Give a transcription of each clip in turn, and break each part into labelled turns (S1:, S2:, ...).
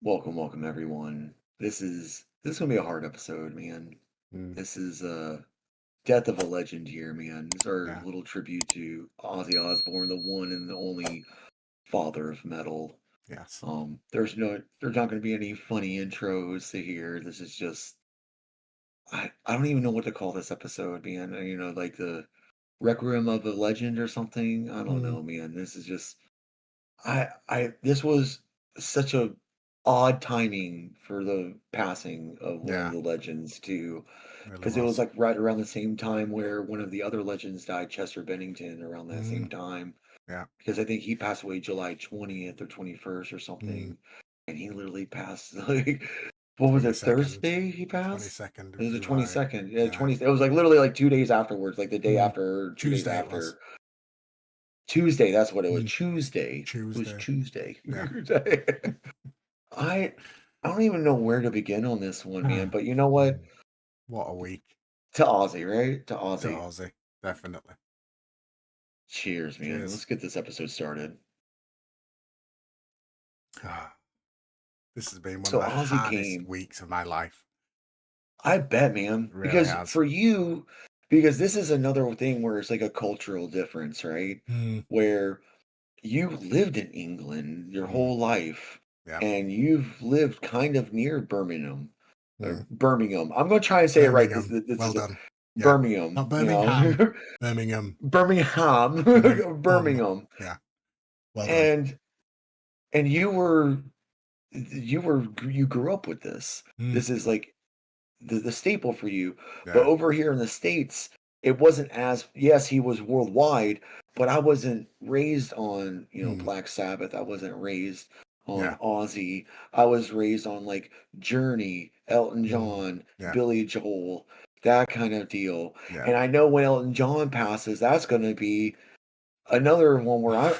S1: Welcome everyone. This is gonna be a hard episode, man.
S2: Mm,
S1: This is death of a legend here, man. This is our
S2: yeah.
S1: little tribute to Ozzy Osbourne, the one and the only father of metal.
S2: Yes.
S1: There's not gonna be any funny intros to hear. This is just I don't even know what to call this episode, man. Like the Requiem of a Legend or something. I don't
S2: Mm,
S1: know, man. This is just this was such a odd timing for the passing of one of
S2: yeah.
S1: the legends too,
S2: Really
S1: because it was
S2: was.
S1: like right around the same time where one of the other legends died, Chester Bennington, around that
S2: Mm,
S1: same time.
S2: yeah.
S1: Because I think he passed away July 20th or 21st or
S2: Mm,
S1: something, and he literally passed like what was it,
S2: 22nd.
S1: Thursday he passed?
S2: 22nd
S1: It
S2: of
S1: was the
S2: July.
S1: 22nd. Yeah,
S2: Yeah.
S1: 20. It was like literally like 2 days afterwards, like the day
S2: Mm,
S1: after, 2 days
S2: Tuesday it was.
S1: after. Tuesday, that's what it was.
S2: Mm,
S1: Tuesday. It was
S2: Tuesday.
S1: Tuesday.
S2: Yeah.
S1: I I don't even know where to begin on this one, man.
S2: Ah,
S1: But you know what?
S2: mm, what a week.
S1: To Ozzy, right? To
S2: To
S1: Ozzy.
S2: Ozzy. Definitely.
S1: Cheers, man.
S2: Cheers.
S1: Let's get this episode started.
S2: Ah, this has been one of
S1: So
S2: the
S1: Ozzy
S2: hardest
S1: came.
S2: weeks of my life.
S1: I bet, man.
S2: It really
S1: Because
S2: has.
S1: for you, because this is another thing where it's like a cultural difference, right?
S2: Mm,
S1: Where you lived in England your
S2: mm,
S1: whole life,
S2: yeah.
S1: and you've lived kind of near Birmingham.
S2: Mm.
S1: Birmingham. I'm gonna try and say it right. This,
S2: Birmingham.
S1: this
S2: Well
S1: is a
S2: done. Yeah.
S1: Birmingham,
S2: Not Birmingham. Birmingham.
S1: Birmingham,
S2: Birmingham.
S1: Birmingham,
S2: Yeah. Well done.
S1: and and you grew up with this.
S2: Mm,
S1: This is like the staple for you. But
S2: yeah.
S1: over here in the States, it wasn't as yes, he was worldwide, but I wasn't raised on,
S2: Mm,
S1: Black Sabbath. I wasn't raised on
S2: yeah.
S1: Ozzy. I was raised on like Journey, Elton
S2: Mm,
S1: John,
S2: yeah.
S1: Billy Joel, that kind of deal.
S2: Yeah.
S1: And I know when Elton John passes, that's gonna be another one where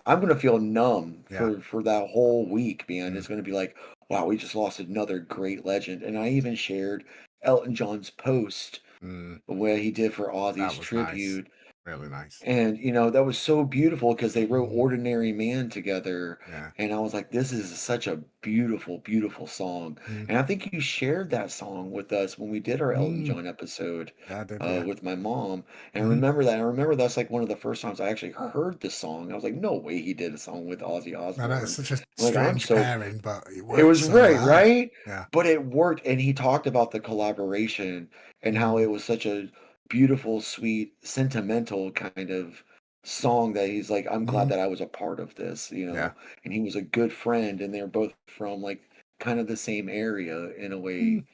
S1: I'm gonna feel numb
S2: Yeah.
S1: for that whole week, man.
S2: Mm,
S1: It's gonna be like, wow, we just lost another great legend. And I even shared Elton John's post
S2: mm.
S1: where he did for
S2: That
S1: Ozzy's
S2: was nice.
S1: tribute.
S2: Really nice.
S1: And, that was so beautiful because they wrote
S2: Mm,
S1: Ordinary Man together.
S2: yeah.
S1: And I was like, this is such a beautiful, beautiful song.
S2: Mm,
S1: And I think you shared that song with us when we did our Elton
S2: mm.
S1: John episode
S2: Yeah, I did. Yeah.
S1: with my mom. And I
S2: Hmm.
S1: remember that. I remember that's like one of the first times I actually heard the song. I was like, no way he did a song with Ozzy
S2: I know it's
S1: Osbourne.
S2: such a
S1: Like, I'm
S2: strange
S1: so
S2: pairing, but it
S1: it
S2: works
S1: was
S2: so
S1: right,
S2: well.
S1: right?
S2: Yeah.
S1: But it worked, and he talked about the collaboration and how
S2: Mm,
S1: it was such a beautiful, sweet, sentimental kind of song that he's like, "I'm glad
S2: mm,
S1: that I was a part of this,"
S2: yeah.
S1: and he was a good friend, and they're both from, like, kind of the same area in a
S2: Mm,
S1: way,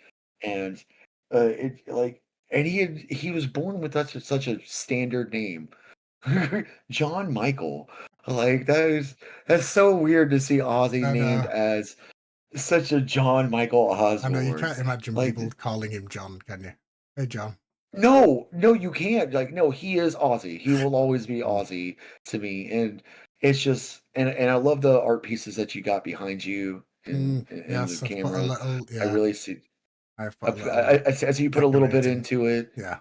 S1: and, it like and he was born with such a standard name. John Michael. Like, that's so weird to see Ozzy
S2: I
S1: named
S2: know.
S1: as such a John Michael
S2: I know. You
S1: Osborne.
S2: can't imagine
S1: Like,
S2: people calling him John, can you? Hey, John.
S1: no, no, you can't. Like, no, he is Ozzy. He will always be
S2: Mm,
S1: Ozzy to me. And it's just and I love the art pieces that you got behind you in the
S2: yes, I've put a
S1: camera.
S2: little.
S1: I
S2: Yeah,
S1: really see
S2: I've put a little
S1: I see you put a little bit
S2: decorating.
S1: into it.
S2: Yeah.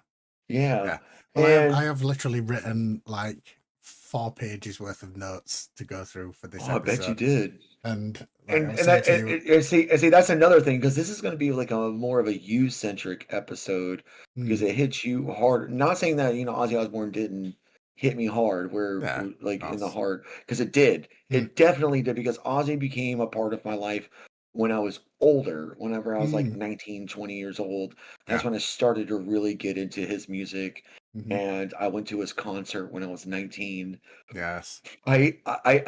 S1: Yeah.
S2: Yeah. Well, I
S1: And
S2: have literally written like 4 pages worth of notes to go through for this
S1: oh, I bet you
S2: episode.
S1: did.
S2: And like I
S1: And
S2: was
S1: and
S2: saying
S1: that
S2: to you,
S1: and see that's another thing because this is going to be like a more of a you centric episode because
S2: mm,
S1: it hits you hard. Not saying that Ozzy Osbourne didn't hit me hard, where
S2: yeah, of
S1: like in the
S2: course.
S1: heart because it did.
S2: Mm,
S1: It definitely did because Ozzy became a part of my life when I was older. Whenever I was like
S2: mm,
S1: 19, 20 years old, that's
S2: yeah.
S1: when I started to really get into his music.
S2: Hmm.
S1: And I went to his concert when I was 19.
S2: Yes.
S1: I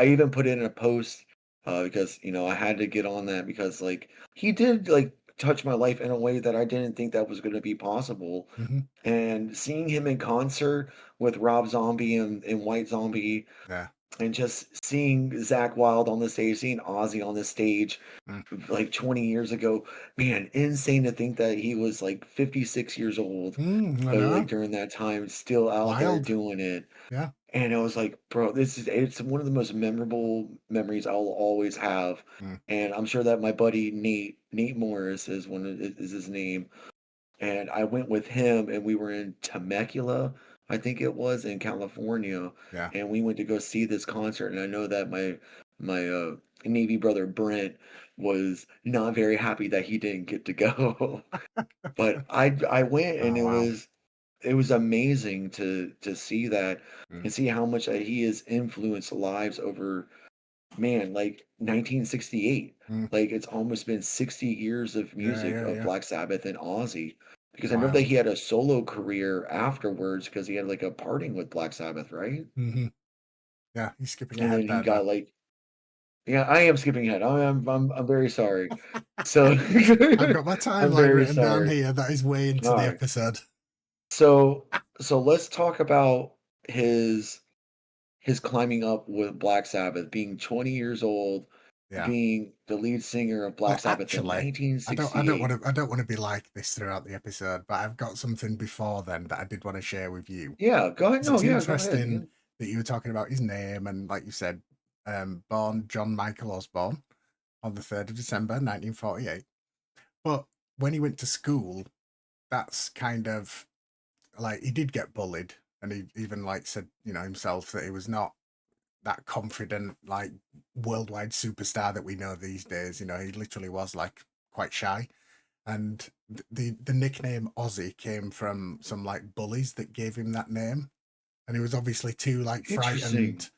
S1: even put it in a post, because, I had to get on that because, like, he did, like, touch my life in a way that I didn't think that was gonna be possible,
S2: Hmm.
S1: and seeing him in concert with Rob Zombie and White Zombie
S2: Yeah.
S1: and just seeing Zach Wild on the stage, seeing Ozzy on the stage,
S2: Mm,
S1: like, 20 years ago, man, insane to think that he was, like, 56 years old,
S2: I
S1: like,
S2: know.
S1: during that time, still out there
S2: Wild.
S1: doing it.
S2: Yeah.
S1: And I was like, "Bro, it's one of the most memorable memories I'll always have."
S2: Mm,
S1: And I'm sure that my buddy Nate Morris is his name, and I went with him, and we were in Temecula, I think it was, in California,
S2: yeah.
S1: and we went to go see this concert, and I know that my Navy brother Brent was not very happy that he didn't get to go. But I went and
S2: Oh wow.
S1: it was amazing to see that
S2: Mm,
S1: and see how much that he has influenced lives over, man, like 1968.
S2: mm.
S1: Like it's almost been 60 years of
S2: Yeah,
S1: music
S2: yeah,
S1: of
S2: yeah.
S1: Black Sabbath and Ozzy. Because I know that
S2: Wild.
S1: he had a solo career afterwards because he had like a parting with Black Sabbath, right?
S2: Hmm. Yeah, he's skipping
S1: And
S2: ahead
S1: then he
S2: there though.
S1: got like, yeah, I am skipping ahead. I'm very sorry. So
S2: I've got my
S1: I'm
S2: timeline
S1: very
S2: written down
S1: sorry.
S2: here. That is way into
S1: All
S2: the
S1: right.
S2: episode.
S1: So let's talk about his climbing up with Black Sabbath, being 20 years old,
S2: Yeah.
S1: being the lead singer of Black
S2: Well,
S1: Sabbath in
S2: actually, I
S1: 1968.
S2: don't want to be like this throughout the episode, but I've got something before then that I did want to share with you.
S1: Yeah, go ahead.
S2: 'Cause
S1: No,
S2: it's
S1: yeah, go ahead,
S2: interesting
S1: man.
S2: that you were talking about his name and, like you said, born John Michael Osborne on the 3rd of December, 1948. But when he went to school, that's kind of like he did get bullied, and he even like said, himself that he was not that confident, like worldwide superstar that we know these days. He literally was like quite shy. And the nickname Ozzy came from some like bullies that gave him that name, and he was obviously too like
S1: Interesting.
S2: frightened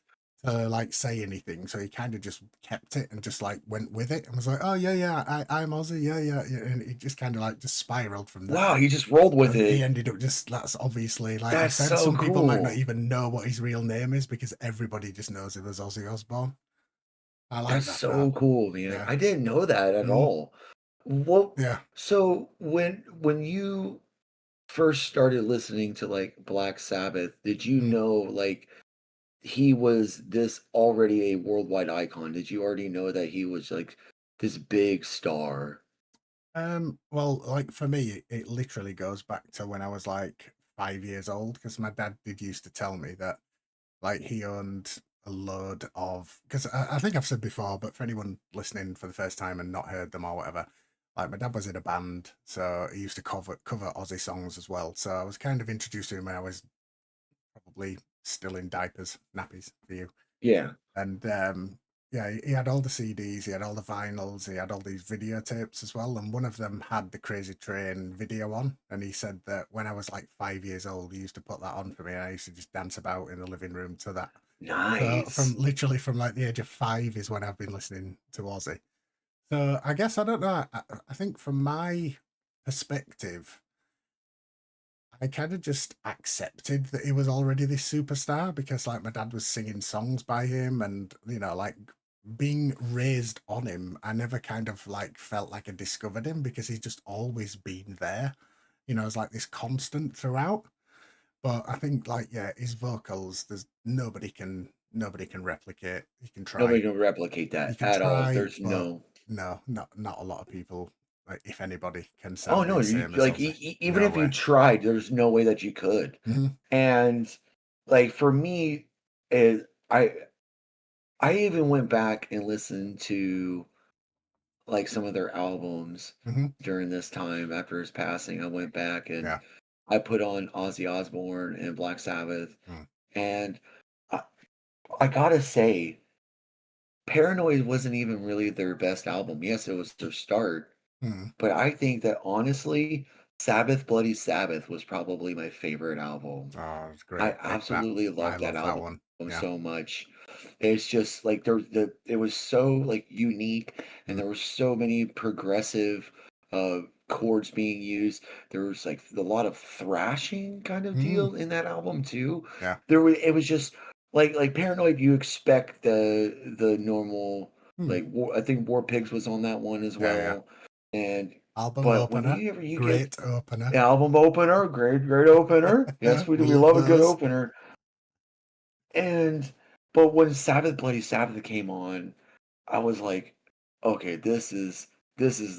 S2: to like say anything, so he kind of just kept it and just like went with it and was like, "Oh yeah, yeah, I'm Ozzy, yeah, yeah," and it just kind of like just spiraled from
S1: Wow,
S2: there.
S1: he just rolled with
S2: And he
S1: it.
S2: ended up just that's obviously like I've
S1: That's
S2: said,
S1: so
S2: some people might not
S1: cool.
S2: even know what his real name is because everybody just knows him as Ozzy Osbourne. I like
S1: That's
S2: that for that.
S1: so cool, man.
S2: Yeah.
S1: I didn't know that at
S2: Mhm.
S1: all. What
S2: Yeah.
S1: so when you first started listening to like Black Sabbath, did you
S2: Mm.
S1: know like he was this already a worldwide icon? Did you already know that he was like this big star?
S2: Well, like for me, it literally goes back to when I was like 5 years old because my dad did used to tell me that like he owned a load of because I think I've said before, but for anyone listening for the first time and not heard them or whatever, like my dad was in a band, so he used to cover Aussie songs as well. So I was kind of introduced to him when I was probably still in diapers, nappies for you.
S1: Yeah.
S2: And yeah, he had all the CDs, he had all the vinyls, he had all these videotapes as well. And one of them had the Crazy Train video on. And he said that when I was like 5 years old, he used to put that on for me. And I used to just dance about in the living room to that. So from
S1: Nice.
S2: literally from like the age of 5 is when I've been listening to Ozzy. So I guess I don't know. I think from my perspective, I kind of just accepted that he was already this superstar because like my dad was singing songs by him and like being raised on him, I never kind of like felt like I discovered him because he's just always been there. It's like this constant throughout. But I think like yeah, his vocals, there's nobody can replicate. You can
S1: Nobody
S2: try.
S1: can replicate
S2: You
S1: that
S2: can
S1: at all.
S2: try,
S1: There's
S2: but
S1: no.
S2: no, not a lot of people, like if anybody can
S1: Oh
S2: sound
S1: no,
S2: the
S1: you
S2: same as
S1: like
S2: Ozzy.
S1: even
S2: No
S1: if you
S2: way.
S1: tried, there's no way that you could.
S2: Hmm.
S1: And like for me, it I even went back and listened to like some of their albums
S2: Hmm.
S1: during this time after his passing. I went back and
S2: Yeah.
S1: I put on Ozzy Osbourne and Black Sabbath,
S2: Mm.
S1: and I, I gotta say, Paranoid wasn't even really their best album. Yes, it was their start,
S2: Mm.
S1: but I think that honestly, Sabbath Bloody Sabbath was probably my favorite album.
S2: Oh, it's a
S1: I
S2: great pick. That
S1: absolutely
S2: I
S1: love that
S2: love that
S1: album
S2: one. Yeah.
S1: so much. It's just like it was so like unique and
S2: Mm.
S1: there were so many progressive chords being used. There was like a lot of thrashing kind of
S2: Mm.
S1: deal in that album too.
S2: Yeah.
S1: It was just like Paranoid you expect the normal
S2: Mm.
S1: like I think War Pigs was on that one as
S2: Yeah. Yeah.
S1: well. And
S2: Album
S1: but
S2: opener.
S1: whenever you get
S2: Great opener.
S1: album opener, great opener. Yes, we
S2: Love
S1: love a good
S2: those.
S1: opener. And but when Sabbath Bloody Sabbath came on, I was like, "Okay, this is,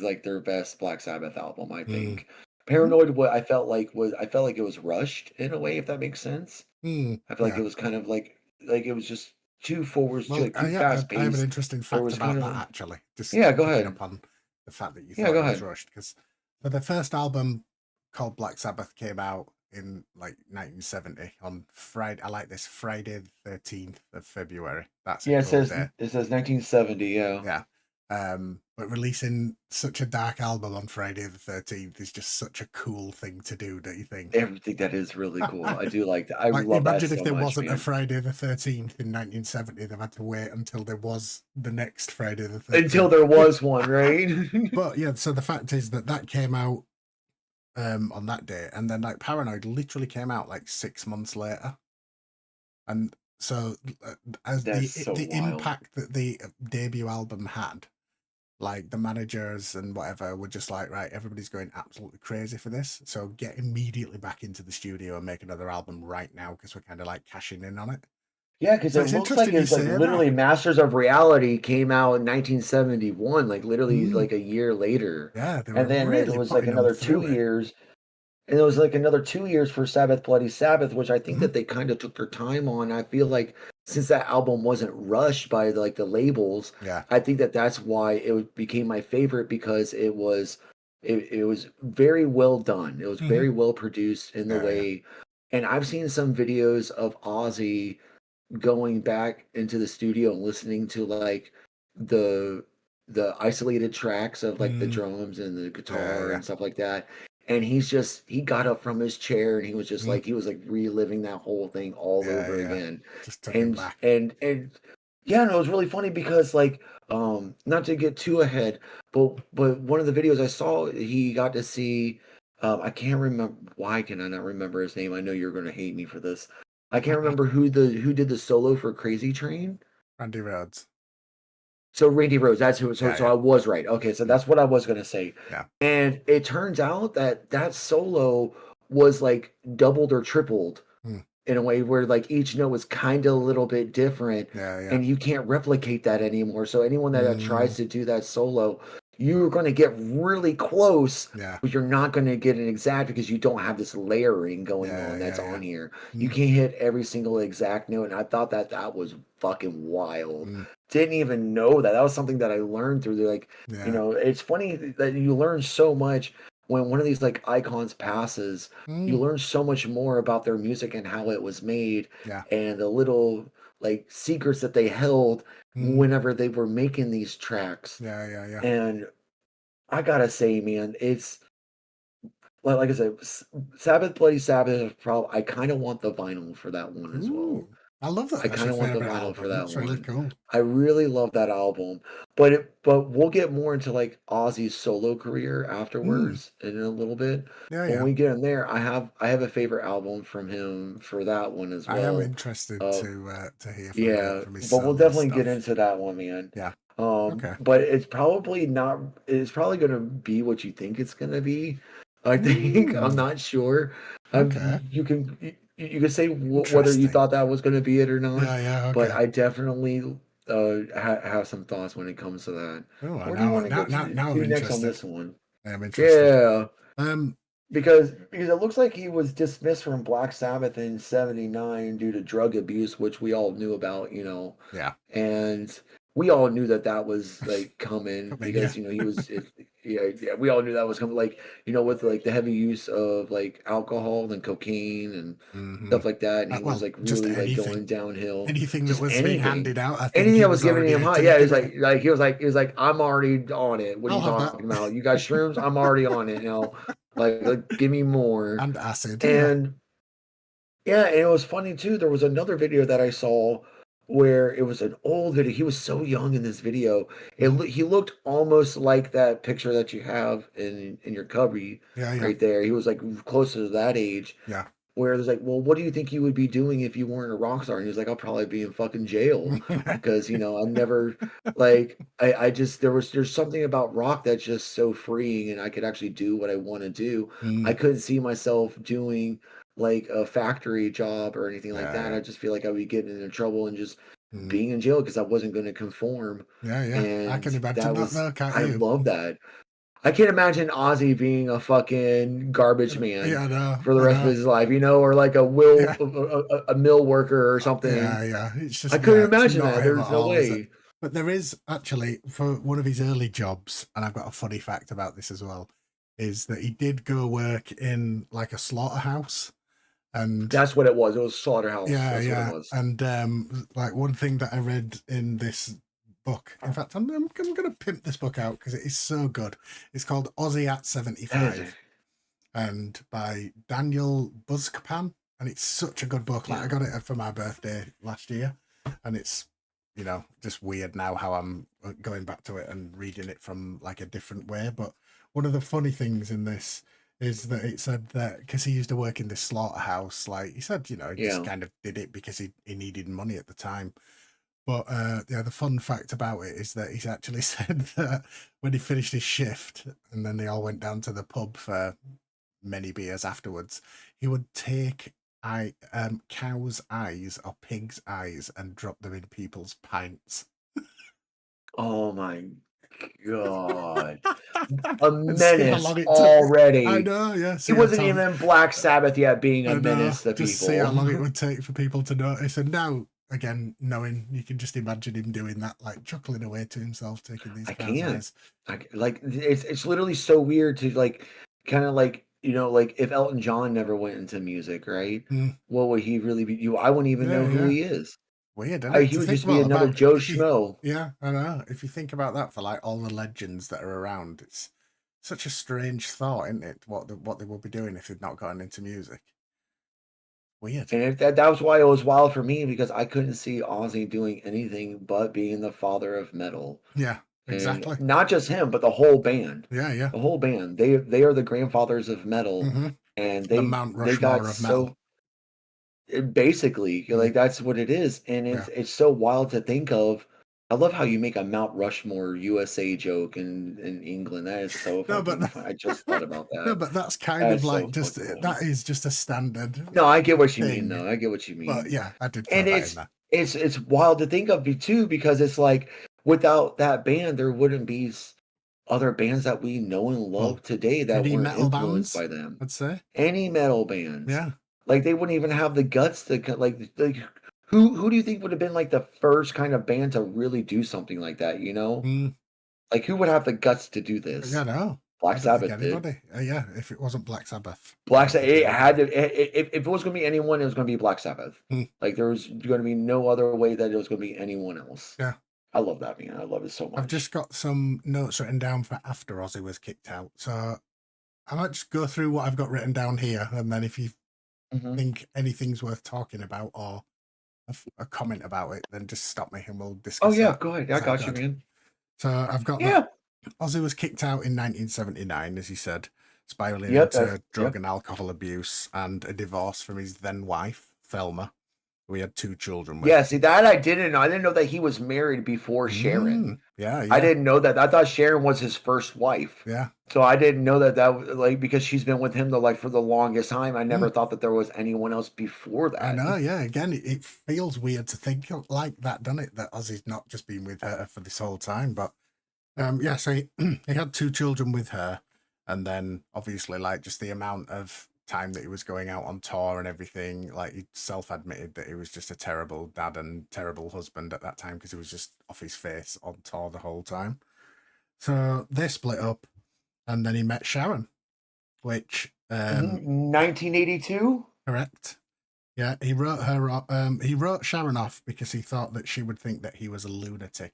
S1: like, their best Black Sabbath album, I
S2: Mm.
S1: think."
S2: Mm.
S1: Paranoid, what I felt like it was rushed in a way, if that makes sense.
S2: Mm.
S1: I feel like
S2: Yeah.
S1: it was kind of like it was just too forwards,
S2: Well,
S1: too
S2: yeah,
S1: fast
S2: I have an
S1: paced.
S2: interesting
S1: There
S2: fact
S1: was kind
S2: about
S1: of
S2: that actually. Just
S1: Yeah, go
S2: picking
S1: ahead.
S2: up on the fact that you
S1: Yeah,
S2: thought
S1: go
S2: it was
S1: ahead.
S2: rushed because so the first album called Black Sabbath came out in like 1970 on Friday. I like this Friday the 13th of February. That's a
S1: Yeah,
S2: cool day.
S1: it says 1970. Yeah,
S2: Yeah. But releasing such a dark album on Friday the 13th is just such a cool thing to do, don't you think?
S1: everything that is really cool. I do like that. I
S2: Like,
S1: love that
S2: imagine if
S1: so
S2: there
S1: much,
S2: wasn't a
S1: man.
S2: Friday the 13th in 1970, they've had to wait until there was the next Friday the
S1: Until
S2: 13th.
S1: there was one, right?
S2: But yeah, so the fact is that that came out on that day, and then like Paranoid literally came out like 6 months later. And so as
S1: That's so
S2: the
S1: wild.
S2: impact that the debut album had, like the managers and whatever were just like, right, everybody's going absolutely crazy for this, so get immediately back into the studio and make another album right now because we're kind of like cashing in on it.
S1: Yeah, because
S2: So
S1: it
S2: it's
S1: looks like
S2: interesting you
S1: it's like
S2: say that.
S1: literally Masters of Reality came out in 1971, like literally
S2: Mm,
S1: like a year later.
S2: yeah, they
S1: And
S2: were
S1: then it
S2: really
S1: was like
S2: putting them
S1: another two
S2: through it.
S1: years. And it was like another 2 years for Sabbath Bloody Sabbath, which I think
S2: Hmm.
S1: that they kind of took their time on. I feel like since that album wasn't rushed by like the labels,
S2: Yeah.
S1: I think that that's why became my favorite because it was very well done. It was
S2: Hmm.
S1: very well produced in the
S2: Yeah, yeah.
S1: way. And I've seen some videos of Ozzy going back into the studio and listening to like the the isolated tracks of like the
S2: Mm,
S1: drums and the
S2: yeah,
S1: guitar
S2: yeah.
S1: and stuff like that. And he got up from his chair and
S2: Mm,
S1: he was like reliving that whole thing all
S2: yeah,
S1: over
S2: yeah.
S1: again.
S2: Just took him back.
S1: And yeah, no, it was really funny because like not to get too ahead, but one of the videos I saw he got to see I can't remember why can I not remember his name? I know you're gonna hate me for this. I can't remember who did the solo for Crazy Train.
S2: Randy Rhodes.
S1: So Randy Rhoads, that's who. So
S2: Yeah,
S1: so
S2: yeah.
S1: I was right. Okay, so
S2: Mm,
S1: that's what I was gonna say.
S2: yeah.
S1: And it turns out that that solo was like doubled or tripled
S2: Mm,
S1: in a way where like each note was kind of a little bit different,
S2: yeah, yeah.
S1: and you can't replicate that anymore. So anyone that
S2: Mm,
S1: tries to do that solo, you're going to get really close,
S2: yeah.
S1: but you're not going to get an exact because you don't have this layering going
S2: Yeah,
S1: on
S2: yeah,
S1: that's
S2: yeah.
S1: on here. You
S2: Mm,
S1: can't hit every single exact note, and I thought that that was fucking wild.
S2: mm,
S1: Didn't even know that. That was something that I learned through the like,
S2: yeah.
S1: it's funny that you learn so much when one of these like icons passes. You
S2: Mm,
S1: learn so much more about their music and how it was made
S2: yeah.
S1: and the little like secrets that they held
S2: Mm,
S1: whenever they were making these tracks.
S2: yeah, yeah, yeah.
S1: And I gotta say, man, it's like I said, Sabbath Bloody Sabbath is probably I kind of want the vinyl for that one as well.
S2: Ooh, I love that.
S1: I
S2: That's
S1: kind
S2: your
S1: of want the
S2: favorite
S1: vinyl for
S2: album.
S1: that
S2: That's really
S1: one.
S2: cool.
S1: I really love that album, but we'll get more into like Ozzy's solo career
S2: Mm,
S1: afterwards in a little bit.
S2: yeah,
S1: But when
S2: yeah.
S1: we get in there, I have a favorite album from him for that one as
S2: I am
S1: well.
S2: interested
S1: Uh,
S2: to hear
S1: yeah,
S2: from his
S1: but we'll
S2: solo
S1: definitely get
S2: stuff.
S1: into that one, man.
S2: Yeah. Okay.
S1: But it's probably not. It's probably gonna be what you think it's gonna be. I think I'm
S2: Mm,
S1: not sure.
S2: okay.
S1: You can say whether you
S2: Interesting.
S1: thought that was gonna be it or not,
S2: Yeah, yeah.
S1: but
S2: Okay.
S1: I definitely have some thoughts when it comes to that.
S2: Oh,
S1: Where do you
S2: now,
S1: want to
S2: now,
S1: get
S2: now, now I'm
S1: to next on
S2: interested.
S1: this one?
S2: I am interested.
S1: Yeah.
S2: Um,
S1: Because it looks like he was dismissed from Black Sabbath in '79 due to drug abuse, which we all knew about,
S2: yeah.
S1: and we all knew that that was like coming
S2: Come in, yeah.
S1: because yeah, we all knew that was coming, like with like the heavy use of like alcohol and cocaine and
S2: Hmm.
S1: stuff like that, and he was
S2: Well,
S1: like
S2: just
S1: really like going downhill,
S2: anything that
S1: just
S2: was being handed
S1: anything.
S2: out, I think
S1: Anything
S2: he
S1: that was
S2: was
S1: giving him
S2: already
S1: high, yeah,
S2: taking it.
S1: he was like, I'm already on it. What are
S2: I'll
S1: you
S2: have that.
S1: talking about? You got shrooms? I'm already on it. Like give me more.
S2: And acid, yeah.
S1: And yeah, and it was funny too. There was another video that I saw where it was an old video. He was so young in this video.
S2: Hmm.
S1: He looked almost like that picture that you have in your cubby
S2: Yeah, yeah,
S1: right there. He was like closer to that age
S2: yeah.
S1: where it was like, well, what do you think you would be doing if you weren't a rock star? And he was like, I'll probably be in fucking jail because I never like I just there's something about rock that's just so freeing and I could actually do what I want to do. I
S2: Mm,
S1: couldn't see myself doing like a factory job or anything like
S2: yeah,
S1: that.
S2: yeah.
S1: I just feel like I would be getting into trouble and just
S2: Mm,
S1: being in jail because I wasn't going to conform.
S2: yeah, yeah. I
S1: And
S2: can imagine
S1: that
S2: that
S1: was
S2: though, can't
S1: I
S2: you?
S1: love that. I can't imagine Ozzy being a fucking garbage man
S2: Yeah, I know,
S1: for the
S2: I
S1: rest of
S2: know.
S1: his life, or like
S2: Yeah,
S1: a mill worker or something.
S2: yeah, yeah. It's
S1: I
S2: just,
S1: couldn't
S2: yeah, it's
S1: imagine
S2: not
S1: that.
S2: him at
S1: There's no
S2: all, is it?
S1: way.
S2: But there is actually, for one of his early jobs, and I've got a funny fact about this as well, is that he did go work in like a slaughterhouse. And
S1: That's what it was. It was Slaughterhouse.
S2: yeah,
S1: That's what it
S2: yeah.
S1: was.
S2: And like one thing that I read in this book, in fact, I'm going to pimp this book out because it is so good. It's called Ozzy at
S1: That is it.
S2: 75 and by Daniel Buzzkapan. And it's such a good book. Like I
S1: Yeah.
S2: got it for my birthday last year, and it's just weird now how I'm going back to it and reading it from like a different way. But one of the funny things in this is that it said that because he used to work in this slaughterhouse, like he said, he just
S1: Yeah.
S2: kind of did it because he needed money at the time. But yeah, the fun fact about it is that he's actually said that when he finished his shift and then they all went down to the pub for many beers afterwards, he would take cow's eyes or pig's eyes and drop them in people's pints.
S1: Oh my God. A
S2: And see how
S1: menace
S2: long it took. I
S1: already.
S2: know, yeah.
S1: He
S2: See how
S1: wasn't
S2: Tom.
S1: even Black Sabbath yet being a
S2: I know.
S1: menace to
S2: Just see how
S1: people.
S2: long it would take for people to notice. And now, again, knowing you can just imagine him doing that, like chuckling away to himself, taking these
S1: I
S2: cow's
S1: can't.
S2: eyes.
S1: Like it's literally so weird to like kind of like like if Elton John never went into music, right?
S2: Mm,
S1: What would he really be? I wouldn't even know
S2: yeah,
S1: who
S2: yeah.
S1: he is.
S2: Weird, isn't it?
S1: He
S2: To
S1: would
S2: think
S1: just be another
S2: about
S1: Joe
S2: if you,
S1: Schmo.
S2: yeah, I know. If you think about that for like all the legends that are around, it's such a strange thought, isn't it? What they would be doing if they'd not gotten into music. Weird.
S1: And if that was why it was wild for me because I couldn't see Ozzy doing anything but being the father of metal.
S2: Yeah,
S1: And
S2: exactly.
S1: not just him, but the whole band.
S2: Yeah, yeah.
S1: The whole band. They are the grandfathers of metal,
S2: hmm
S1: and
S2: The Mount
S1: they got
S2: Rushmore of metal.
S1: so basically,
S2: Mm,
S1: like, that's what it is, and
S2: yeah.
S1: it's so wild to think of. I love how you make a Mount Rushmore USA joke in England. That is so
S2: No, but
S1: fucking fun. I just thought about
S2: no,
S1: that.
S2: but that's kind
S1: That
S2: of
S1: is so
S2: like just
S1: fucking
S2: that
S1: funny.
S2: is just a standard
S1: No, I get what you mean,
S2: thing.
S1: though. I get what you
S2: But
S1: mean.
S2: yeah, I did throw
S1: And
S2: that in there.
S1: it's wild to think of too, because it's like without that band, there wouldn't be other bands that we know and
S2: Well,
S1: love today that
S2: any
S1: weren't
S2: metal
S1: influenced
S2: bands,
S1: by them.
S2: I'd say.
S1: Any metal bands,
S2: Yeah.
S1: like they wouldn't even have the guts to like who do you think would have been like the first kind of band to really do something like that?
S2: Mm,
S1: Like who would have the guts to do
S2: yeah,
S1: this?
S2: no.
S1: Black
S2: I don't think
S1: Sabbath did.
S2: anybody. Yeah, if it wasn't Black Sabbath, I
S1: Black
S2: don't
S1: Sabbath.
S2: think
S1: It had
S2: anybody.
S1: to. If it was going to be anyone, it was going to be Black Sabbath.
S2: Mm,
S1: Like there was going to be no other way that it was going to be anyone else.
S2: yeah.
S1: I love that man. I love it so
S2: I've just
S1: much.
S2: got some notes written down for after Ozzy was kicked out. So I might just go through what I've got written down here. And then if you
S1: Hmm.
S2: think anything's worth talking about or a comment about it, then just stop me and we'll
S1: Oh
S2: discuss
S1: yeah,
S2: that.
S1: go ahead.
S2: Is
S1: I
S2: that
S1: got you,
S2: good?
S1: man.
S2: So I've got that
S1: Yeah.
S2: Ozzy was kicked out in 1979, as he said, spiraling
S1: Yep. That's
S2: into drug
S1: yep.
S2: and alcohol abuse and a divorce from his then wife, Thelma, who he had 2 children with.
S1: Yeah. See that I didn't know. I didn't know that he was married before Sharon.
S2: Yeah,
S1: I
S2: yeah,
S1: didn't know that. I thought Sharon was his first wife.
S2: yeah.
S1: So I didn't know like because she's been with him for the longest time. I never
S2: Mm,
S1: thought that there was anyone else before
S2: I
S1: that.
S2: know, yeah. Again, it feels weird to think like that, doesn't it? That Ozzy's not just been with her for this whole time, but yeah, so he had 2 children with her, and then obviously, like, just the amount of time that he was going out on tour and everything, like, he self-admitted that he was just a terrible dad and terrible husband at that time because he was just off his face on tour the whole time. So they split up, and then he met Sharon, which,
S1: 1982.
S2: correct. Yeah, he wrote her. He wrote Sharon off because he thought that she would think that he was a lunatic.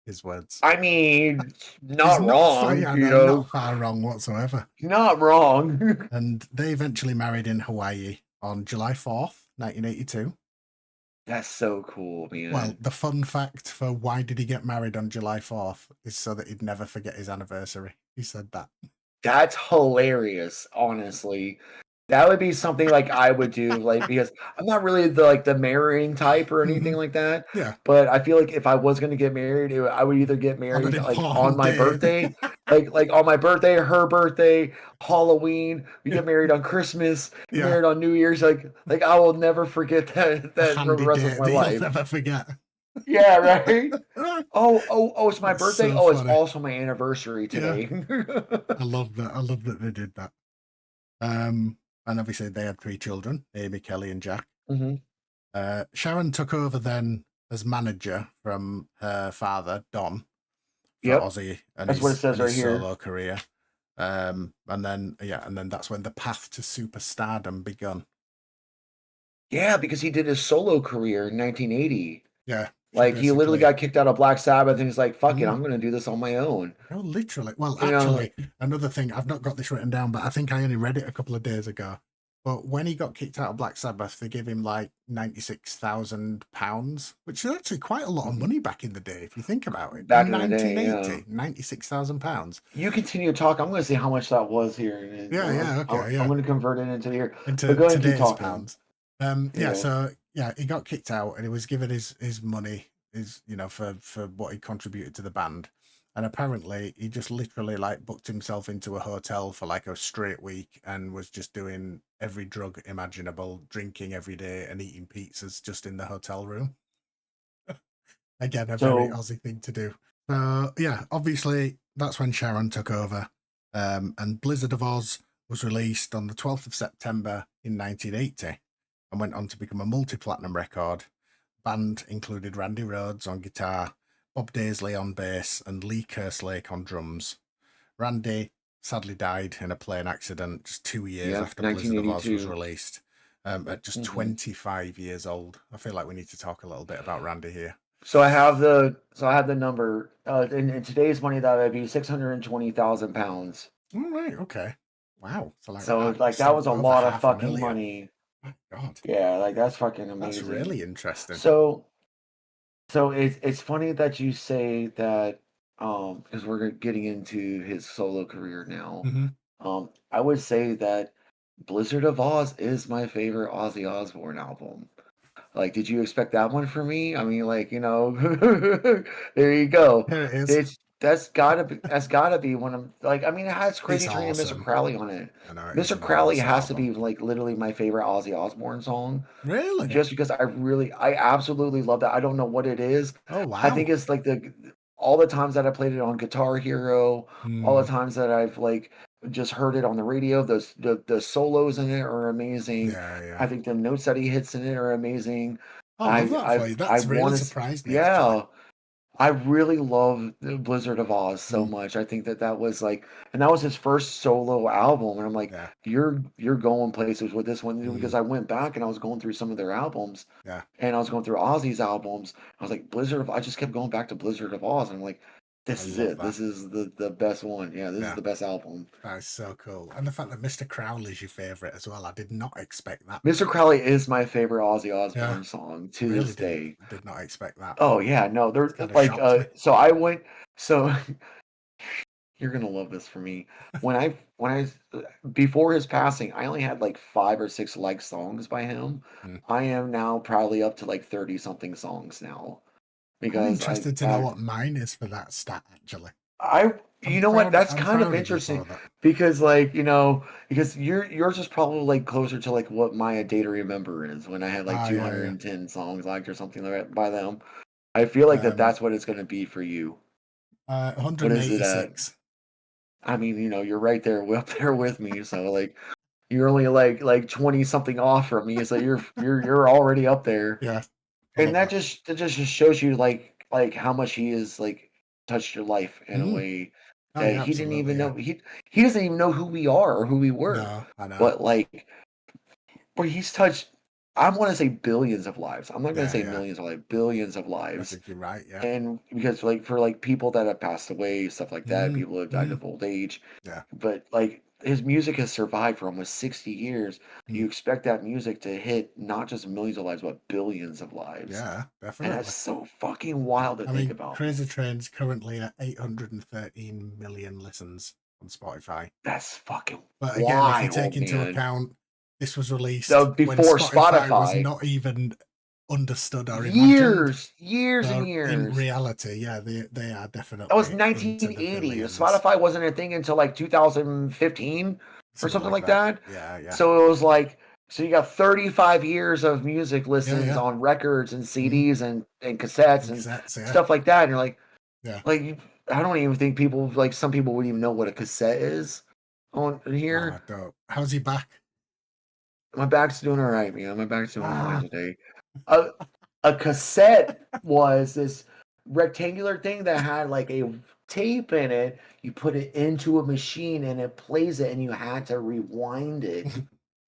S2: His words.
S1: I mean,
S2: He's
S1: not
S2: not far,
S1: wrong.
S2: yeah, no, not far wrong whatsoever.
S1: Not wrong.
S2: And they eventually married in Hawaii on July 4th, 1982.
S1: That's so cool,
S2: Well,
S1: man.
S2: the fun fact for why did he get married on July 4th is so that he'd never forget his anniversary. He said that.
S1: That's hilarious, honestly. That would be something like I would do, like because I'm not really the marrying type or
S2: hmm
S1: anything like that.
S2: Yeah.
S1: But I feel like if I was gonna get married, I would either get
S2: On an
S1: married like on
S2: important
S1: my
S2: day.
S1: birthday, like on my birthday, her birthday, Halloween. We get married on Christmas, get
S2: Yeah.
S1: married on New Year's. Like I will never forget
S2: A
S1: that for the
S2: handy
S1: rest of
S2: date
S1: my
S2: that you'll
S1: life.
S2: never forget.
S1: Yeah, right. Oh, it's my
S2: That's
S1: birthday.
S2: so
S1: Oh, it's
S2: funny.
S1: also my anniversary
S2: Yeah.
S1: today.
S2: I love that. I love that they did that. Um, and obviously they had 3 children, Amy, Kelly, and Jack.
S1: Hmm.
S2: Sharon took over then as manager from her father, Don, for
S1: Yep,
S2: Ozzy
S1: that's what it says
S2: and
S1: right
S2: his
S1: here.
S2: solo career. And then that's when the path to superstardom begun.
S1: Yeah, because he did his solo career in 1980.
S2: Yeah, he
S1: Like, he literally
S2: basically
S1: got kicked out of Black Sabbath, and he's like, "Fuck it,
S2: mm,
S1: I'm gonna do this on my own."
S2: no, literally. Well,
S1: You know?
S2: actually, another thing, I've not got this written down, but I think I only read it a couple of days ago. But when he got kicked out of Black Sabbath, they gave him like £96,000, which is actually quite a lot of
S1: Mhm.
S2: money back in the day, if you think about it.
S1: Back
S2: In
S1: in the day, yeah.
S2: 1980, £96,000.
S1: You continue to talk, I'm gonna see how much that was here, and
S2: Yeah, yeah, okay,
S1: I'm
S2: yeah.
S1: gonna convert it into here, but
S2: Into
S1: go ahead and keep
S2: today's
S1: talking.
S2: pounds. Yeah,
S1: Yeah.
S2: so yeah, he got kicked out and he was given his money, his for what he contributed to the band. And apparently he just literally like booked himself into a hotel for like a straight week and was just doing every drug imaginable, drinking every day and eating pizzas just in the hotel room. Again, a very
S1: So
S2: Aussie thing to do. So yeah, obviously that's when Sharon took over. And Blizzard of Oz was released on the 12th of September in 1980 and went on to become a multi-platinum record. Band included Randy Rhoads on guitar, Bob Daisley on bass, and Lee Kerslake on drums. Randy sadly died in a plane accident just 2 years
S1: yeah,
S2: after Blizzard of Oz was
S1: 1982.
S2: released, at just
S1: Mhm.
S2: 25 years old. I feel like we need to talk a little bit about Randy here.
S1: So I have the number, in today's money, that would be 620,000 pounds.
S2: All right, okay. Wow. So like
S1: So, like, that
S2: so
S1: was a
S2: over
S1: lot of
S2: half a
S1: fucking
S2: million.
S1: money.
S2: My God.
S1: Yeah, like, that's fucking
S2: That's
S1: amazing.
S2: really interesting.
S1: So it's funny that you say that, because we're getting into his solo career now.
S2: Hmm.
S1: I would say that Blizzard of Oz is my favorite Ozzy Osbourne album. Like, did you expect that one from me? I mean, like, there you go.
S2: Here it is.
S1: That's gotta be one of, like, I mean, it has
S2: It's
S1: Crazy Train and Mr.
S2: awesome.
S1: Crowley on it.
S2: I know it is
S1: Mr.
S2: an
S1: Crowley
S2: awesome
S1: has to
S2: album.
S1: be like literally my favorite Ozzy Osbourne song.
S2: Really?
S1: Just because I absolutely love that. I don't know what it is.
S2: Oh
S1: I think
S2: wow.
S1: it's like all the times that I played it on Guitar Hero, all the
S2: Mm,
S1: times that I've like just heard it on the radio, the solos in it are amazing.
S2: yeah, yeah.
S1: I think the notes that he hits in it are amazing.
S2: I love that for you.
S1: I
S2: That's really
S1: want to,
S2: surprised me actually.
S1: yeah. I really love the Blizzard of Oz so
S2: Mm,
S1: much. I think that that was like, and that was his first solo album, and I'm like,
S2: yeah.
S1: you're going places with this one,
S2: Mm,
S1: because I went back and I was going through some of their albums,
S2: yeah.
S1: and I was going through Ozzy's albums. I was like, I just kept going back to Blizzard of Oz, and I'm like,
S2: I
S1: this is
S2: love
S1: it.
S2: that.
S1: This is the best one. Yeah, this is
S2: Yeah.
S1: the best album.
S2: That is so cool. And the fact that Mr. Crowley's your favourite as well. I did not expect that.
S1: Mr. Crowley is my favorite Ozzy
S2: Yeah.
S1: Osbourne song to
S2: Really
S1: this
S2: didn't
S1: day.
S2: did not expect that.
S1: Oh yeah, no, there's
S2: Kind of
S1: like
S2: shocked me.
S1: so I went so you're gonna love this for me. Before his passing, I only had like 5 or 6 liked songs by him.
S2: Mm.
S1: I am now probably up to like 30 something songs now,
S2: I'm
S1: because
S2: interested to know what mine is for that stat actually.
S1: I you know what? That's
S2: I'm
S1: kind of
S2: proud of you
S1: interesting,
S2: for that.
S1: because because yours is probably like closer to like what my A Day to Remember is, when I had like
S2: Ah, yeah, yeah.
S1: 210 songs liked or something like that by them. I feel like
S2: Um,
S1: that's what it's gonna be for you. What is it at?
S2: 186.
S1: I mean, you're right there, up there with me. So like, you're only like 20 something off from me. So you're already up there.
S2: Yeah, I
S1: And
S2: love that.
S1: that just shows you like how much he is like touched your life in a
S2: Mm.
S1: way
S2: Oh,
S1: that
S2: yeah,
S1: he didn't
S2: absolutely.
S1: even
S2: Yeah.
S1: know. He doesn't even know who we are or who we were.
S2: No, I know.
S1: But like, but he's touched, I want to say billions of lives. I'm not going to
S2: Yeah,
S1: say
S2: yeah.
S1: millions of lives, billions of
S2: I
S1: lives.
S2: think you're right. Yeah.
S1: And because like for like people that have passed away, stuff like that,
S2: Mm,
S1: people who have died
S2: mm,
S1: of old age,
S2: yeah.
S1: but like his music has survived for almost 60 years.
S2: Mm,
S1: You expect that music to hit not just millions of lives, but billions of lives.
S2: yeah,
S1: And that's
S2: definitely.
S1: so fucking wild to
S2: I
S1: think
S2: mean,
S1: about, man.
S2: Crazy Train's currently at 813 million listens on Spotify.
S1: That's fucking
S2: But again, if you take
S1: wild,
S2: into
S1: man.
S2: account this was released
S1: So
S2: when
S1: before
S2: Spotify was
S1: Spotify,
S2: not even understood or imagined.
S1: years and
S2: So in
S1: years.
S2: reality, yeah, they are
S1: That was
S2: definitely into the
S1: 1980.
S2: billions.
S1: Spotify wasn't a thing until like 2015 or
S2: Something
S1: something
S2: like
S1: like
S2: that.
S1: that.
S2: Yeah, yeah.
S1: So it was like, so you got 35 years of music
S2: Yeah,
S1: listens
S2: yeah.
S1: on records and
S2: Mm,
S1: CDs and cassettes and
S2: exactly. Yeah.
S1: stuff like that. And you're
S2: Yeah.
S1: I don't even think people, like, some people wouldn't even know what a cassette is on here.
S2: Ah, dope. How's he back?
S1: My back's doing all right, man. My back's doing fine
S2: Ah.
S1: today. A a cassette was this rectangular thing that had like a tape in it. You put it into a machine and it plays it, and you had to rewind it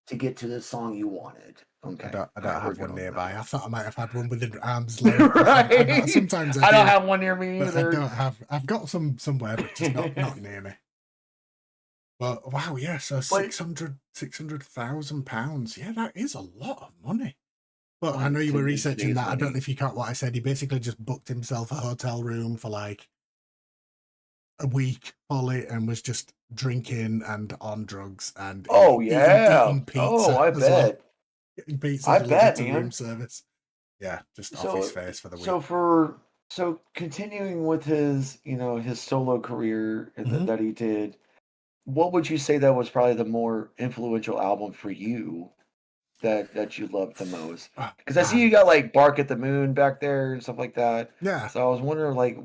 S1: to get to the song you wanted. Okay.
S2: I
S1: All
S2: don't
S1: right, we're
S2: have
S1: good
S2: one
S1: on that
S2: nearby.
S1: one.
S2: I thought I might have had one within arm's length.
S1: Right?
S2: Sometimes I
S1: I don't
S2: do,
S1: have one near me
S2: but I
S1: either.
S2: don't have. I've got some somewhere, but just not near me. But wow, yeah. So
S1: But
S2: 600,000 pounds. Yeah, that is a lot of money. But I know you
S1: to
S2: were
S1: in
S2: researching
S1: today's
S2: that. I don't know
S1: money.
S2: if you caught what I said. He basically just booked himself a hotel room for like a week fully and was just drinking and on drugs and
S1: Oh yeah.
S2: eating
S1: Oh,
S2: pizza
S1: I
S2: as well.
S1: bet.
S2: Getting pizza
S1: I
S2: delivered
S1: bet,
S2: to room
S1: man.
S2: service. Yeah, just off his
S1: So
S2: face for the
S1: so
S2: week.
S1: for so continuing with his, his solo career
S2: Hmm.
S1: that he did, what would you say that was probably the more influential album for you that you loved the most?
S2: Oh,
S1: Because I see you
S2: man.
S1: got like Bark at the Moon back there and stuff like that.
S2: Yeah.
S1: So I was wondering like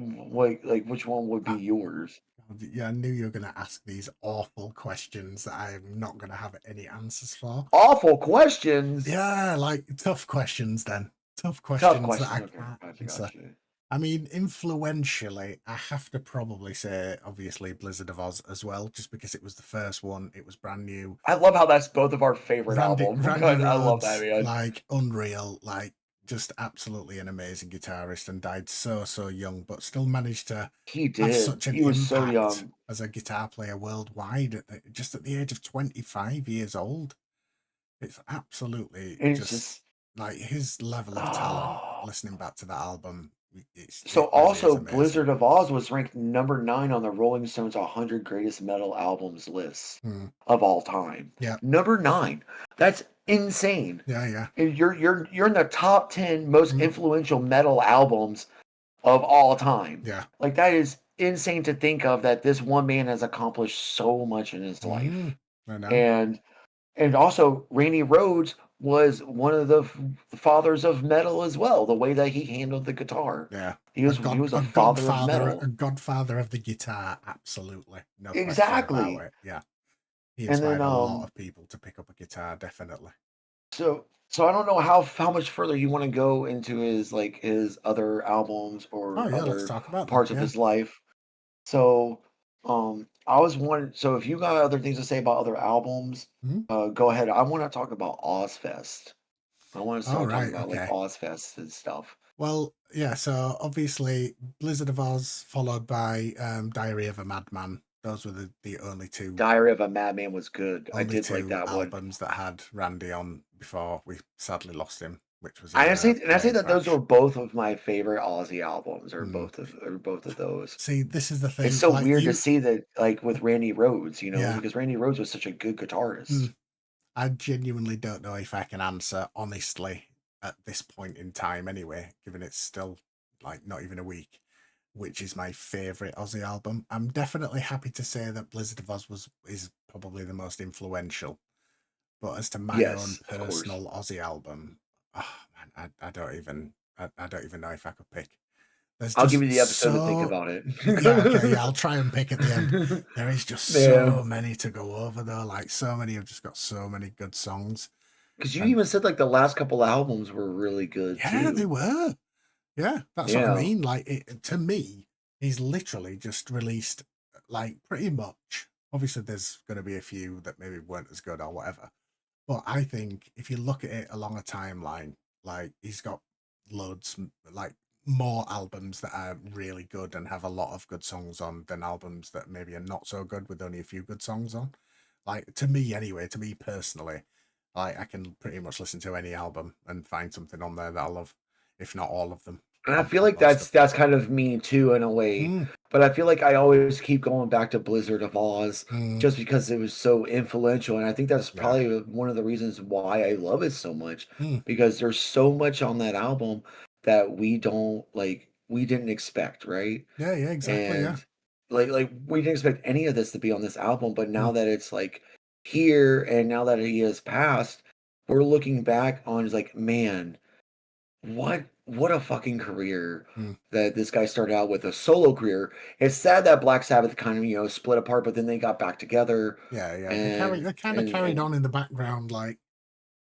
S1: which one would be
S2: Ah,
S1: yours?
S2: yeah, I knew you were going to ask these awful questions that I'm not going to have any answers for.
S1: Awful questions.
S2: Yeah, like tough questions then. Tough
S1: Tough
S2: questions that
S1: questions.
S2: I
S1: Okay,
S2: can't
S1: gotcha,
S2: answer.
S1: gotcha.
S2: I mean, influentially, I have to probably say, obviously, Blizzard of Oz as well, just because it was the first one. It was brand new.
S1: I love how that's both of our favorite albums.
S2: Randy
S1: I love that,
S2: Rhodes,
S1: man.
S2: like unreal, like just absolutely an amazing guitarist, and died so young, but still managed to
S1: He
S2: have
S1: did.
S2: such an
S1: He was so
S2: impact
S1: young.
S2: as a guitar player worldwide just at the age of 25 years old. It's absolutely
S1: And it's
S2: just
S1: just
S2: like his level of talent.
S1: oh.
S2: Listening back to that album,
S1: So
S2: it really is
S1: also
S2: amazing.
S1: Blizzard of Oz was ranked number 9 on the Rolling Stones 100 Greatest Metal Albums list
S2: Hmm.
S1: of all time.
S2: Yeah,
S1: Number 9. That's insane.
S2: yeah.
S1: And you're in the top 10 most
S2: Mm,
S1: influential metal albums of all time.
S2: yeah.
S1: Like that is insane to think of that this one man has accomplished so much in his
S2: Mm,
S1: life.
S2: I know.
S1: And also Randy Rhoads was one of the fathers of metal as well, the way that he handled the guitar.
S2: Yeah.
S1: He was a father of
S2: A
S1: metal.
S2: godfather of the guitar, absolutely. No question about
S1: Exactly.
S2: it. Yeah. He
S1: And then
S2: inspired a lot of people to pick up a guitar, definitely.
S1: so I don't know how much further you want to go into his like his other albums
S2: Oh
S1: or
S2: yeah, let's
S1: other
S2: talk about them.
S1: parts of
S2: Yeah.
S1: his life. So I was wondering, so if you got other things to say about other albums,
S2: Mhm.
S1: go ahead. I want to talk about Ozfest. I want to
S2: Oh
S1: start talking
S2: right,
S1: about like
S2: okay.
S1: Ozfest and stuff.
S2: Well, yeah, so obviously Blizzard of Oz followed by Diary of a Madman. Those were the
S1: Diary of a Madman was good. I
S2: only
S1: did like
S2: two
S1: that one.
S2: albums that had Randy on before we sadly lost him, which was in
S1: I
S2: a
S1: say
S2: plane
S1: that those are
S2: crash.
S1: both of my favorite Ozzy albums,
S2: Mm.
S1: or both of those.
S2: See, this is the
S1: It's
S2: thing.
S1: so
S2: Like
S1: weird to
S2: you,
S1: see that like with Randy Rhoads,
S2: yeah.
S1: because Randy Rhoads was such a good guitarist.
S2: Mm. I genuinely don't know if I can answer honestly at this point in time, anyway, given it's still like not even a week, which is my favorite Ozzy album. I'm definitely happy to say that Blizzard of Oz is probably the most influential. But as to my own
S1: Yes, of course.
S2: personal Ozzy album, oh man, I don't even I don't even know if I could pick. There's
S1: I'll give you
S2: just
S1: the episode to think
S2: so
S1: about it.
S2: yeah, okay, yeah, I'll try and pick at the end. There is just
S1: Yeah,
S2: so many to go over though. Like so many have just got so many good songs.
S1: because you
S2: And
S1: even said like the last couple albums were really good
S2: yeah, they
S1: too.
S2: were. Yeah, that's what I
S1: Yeah.
S2: mean. Like to me, he's literally just released like pretty much. Obviously, there's going to be a few that maybe weren't as good or whatever. But I think if you look at it along a timeline, like he's got loads, like more albums that are really good and have a lot of good songs on than albums that maybe are not so good with only a few good songs on. Like to me, anyway, to me personally, like I can pretty much listen to any album and find something on there that I love, if not all of them,
S1: And I feel
S2: or
S1: like
S2: most of them.
S1: that's kind of me too in a way.
S2: Mm,
S1: But I feel like I always keep going back to Blizzard of Oz
S2: mm,
S1: just because it was so influential. And I think that's
S2: yeah.
S1: probably one of the reasons why I love it so much
S2: Mm,
S1: because there's so much on that album that we didn't expect, right?
S2: yeah, exactly. Yeah.
S1: And like we didn't expect any of this to be on this album, but
S2: Mm,
S1: now that it's like here and now that he has passed, we're looking back on is like, man, what a fucking career
S2: mm.
S1: that this guy started out with a solo career. It's sad that Black Sabbath kind of, split apart, but then they got back together
S2: Yeah. They
S1: and
S2: kind of carried
S1: and
S2: on in the background, like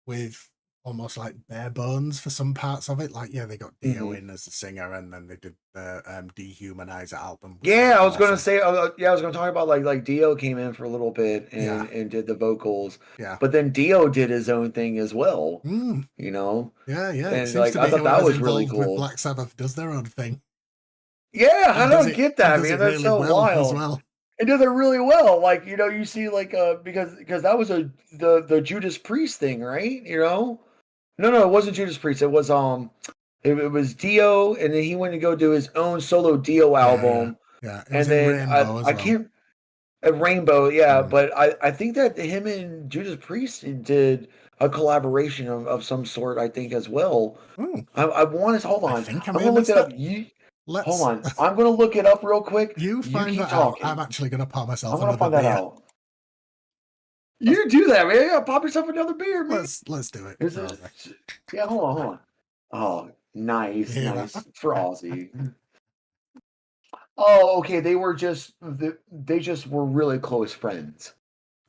S2: with almost like bare bones for some parts of it. Like, yeah, they got Dio
S1: Hmm.
S2: in as the singer, and then they did the Dehumanizer album, which was
S1: Yeah, I was gonna
S2: awesome.
S1: say, yeah, I was gonna talk about like Dio came in for a little bit
S2: Yeah,
S1: and did the vocals,
S2: yeah.
S1: but then Dio did his own thing as well,
S2: Mm,
S1: you know,
S2: yeah, yeah. It
S1: and
S2: seems
S1: like
S2: to
S1: I
S2: be
S1: thought that
S2: whoever's
S1: was really
S2: involved with
S1: cool.
S2: Black Sabbath does their own thing
S1: Yeah, I
S2: and does
S1: don't
S2: it
S1: get that, man. That's
S2: really
S1: so
S2: well as
S1: wild.
S2: well.
S1: It does it really well. Like, you see like because that was the Judas Priest thing, right? No, no, it wasn't Judas Priest. It was Dio, and then he went to go do his own solo Dio
S2: Yeah, yeah,
S1: album,
S2: yeah. It was
S1: and
S2: in
S1: then
S2: Rainbow as
S1: I
S2: well.
S1: can't Rainbow, yeah,
S2: Mm.
S1: but I think that him and Judas Priest did a collaboration of some sort, I think as well.
S2: Oh,
S1: I want to hold
S2: I
S1: on.
S2: think I
S1: I'm
S2: may
S1: gonna
S2: have
S1: look
S2: missed
S1: that up.
S2: that.
S1: You hold
S2: Let's
S1: on. I'm gonna look it up real quick.
S2: you
S1: You
S2: find
S1: keep
S2: that out. I'm
S1: talking.
S2: actually going to pour
S1: I'm
S2: myself
S1: gonna
S2: another
S1: find that
S2: beer.
S1: out.
S2: Let's
S1: You do that, man. Yeah, pop yourself another beer, man.
S2: let's do it
S1: Is
S2: for
S1: it?
S2: Ozzy.
S1: Yeah, hold on, hold on. Oh, nice,
S2: You hear that?
S1: nice for Ozzy. Oh, okay. They just were really close friends.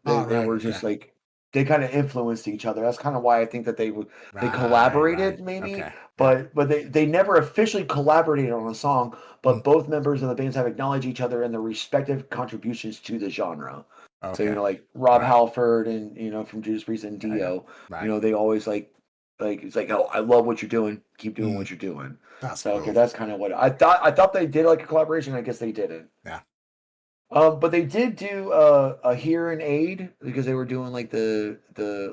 S1: They
S2: All
S1: they
S2: right.
S1: were
S2: Okay.
S1: just like they kind of influenced each other. That's kind of why I think that they
S2: Right. Right.
S1: collaborated maybe,
S2: Okay. Yeah.
S1: but they never officially collaborated on a song.
S2: Mm,
S1: But both members of the bands have acknowledged each other and their respective contributions to the genre. So
S2: okay.
S1: like Rob
S2: Right.
S1: Halford and from Judas Priest and
S2: Yeah. Yeah.
S1: Dio,
S2: Right.
S1: they always like it's like, oh, I love what you're doing. Keep doing
S2: Mm,
S1: what you're doing.
S2: that's
S1: So okay,
S2: cool.
S1: that's kind of what I thought. I thought they did like a collaboration. I guess they didn't.
S2: Yeah.
S1: But they did do a hear and aid because they were doing like the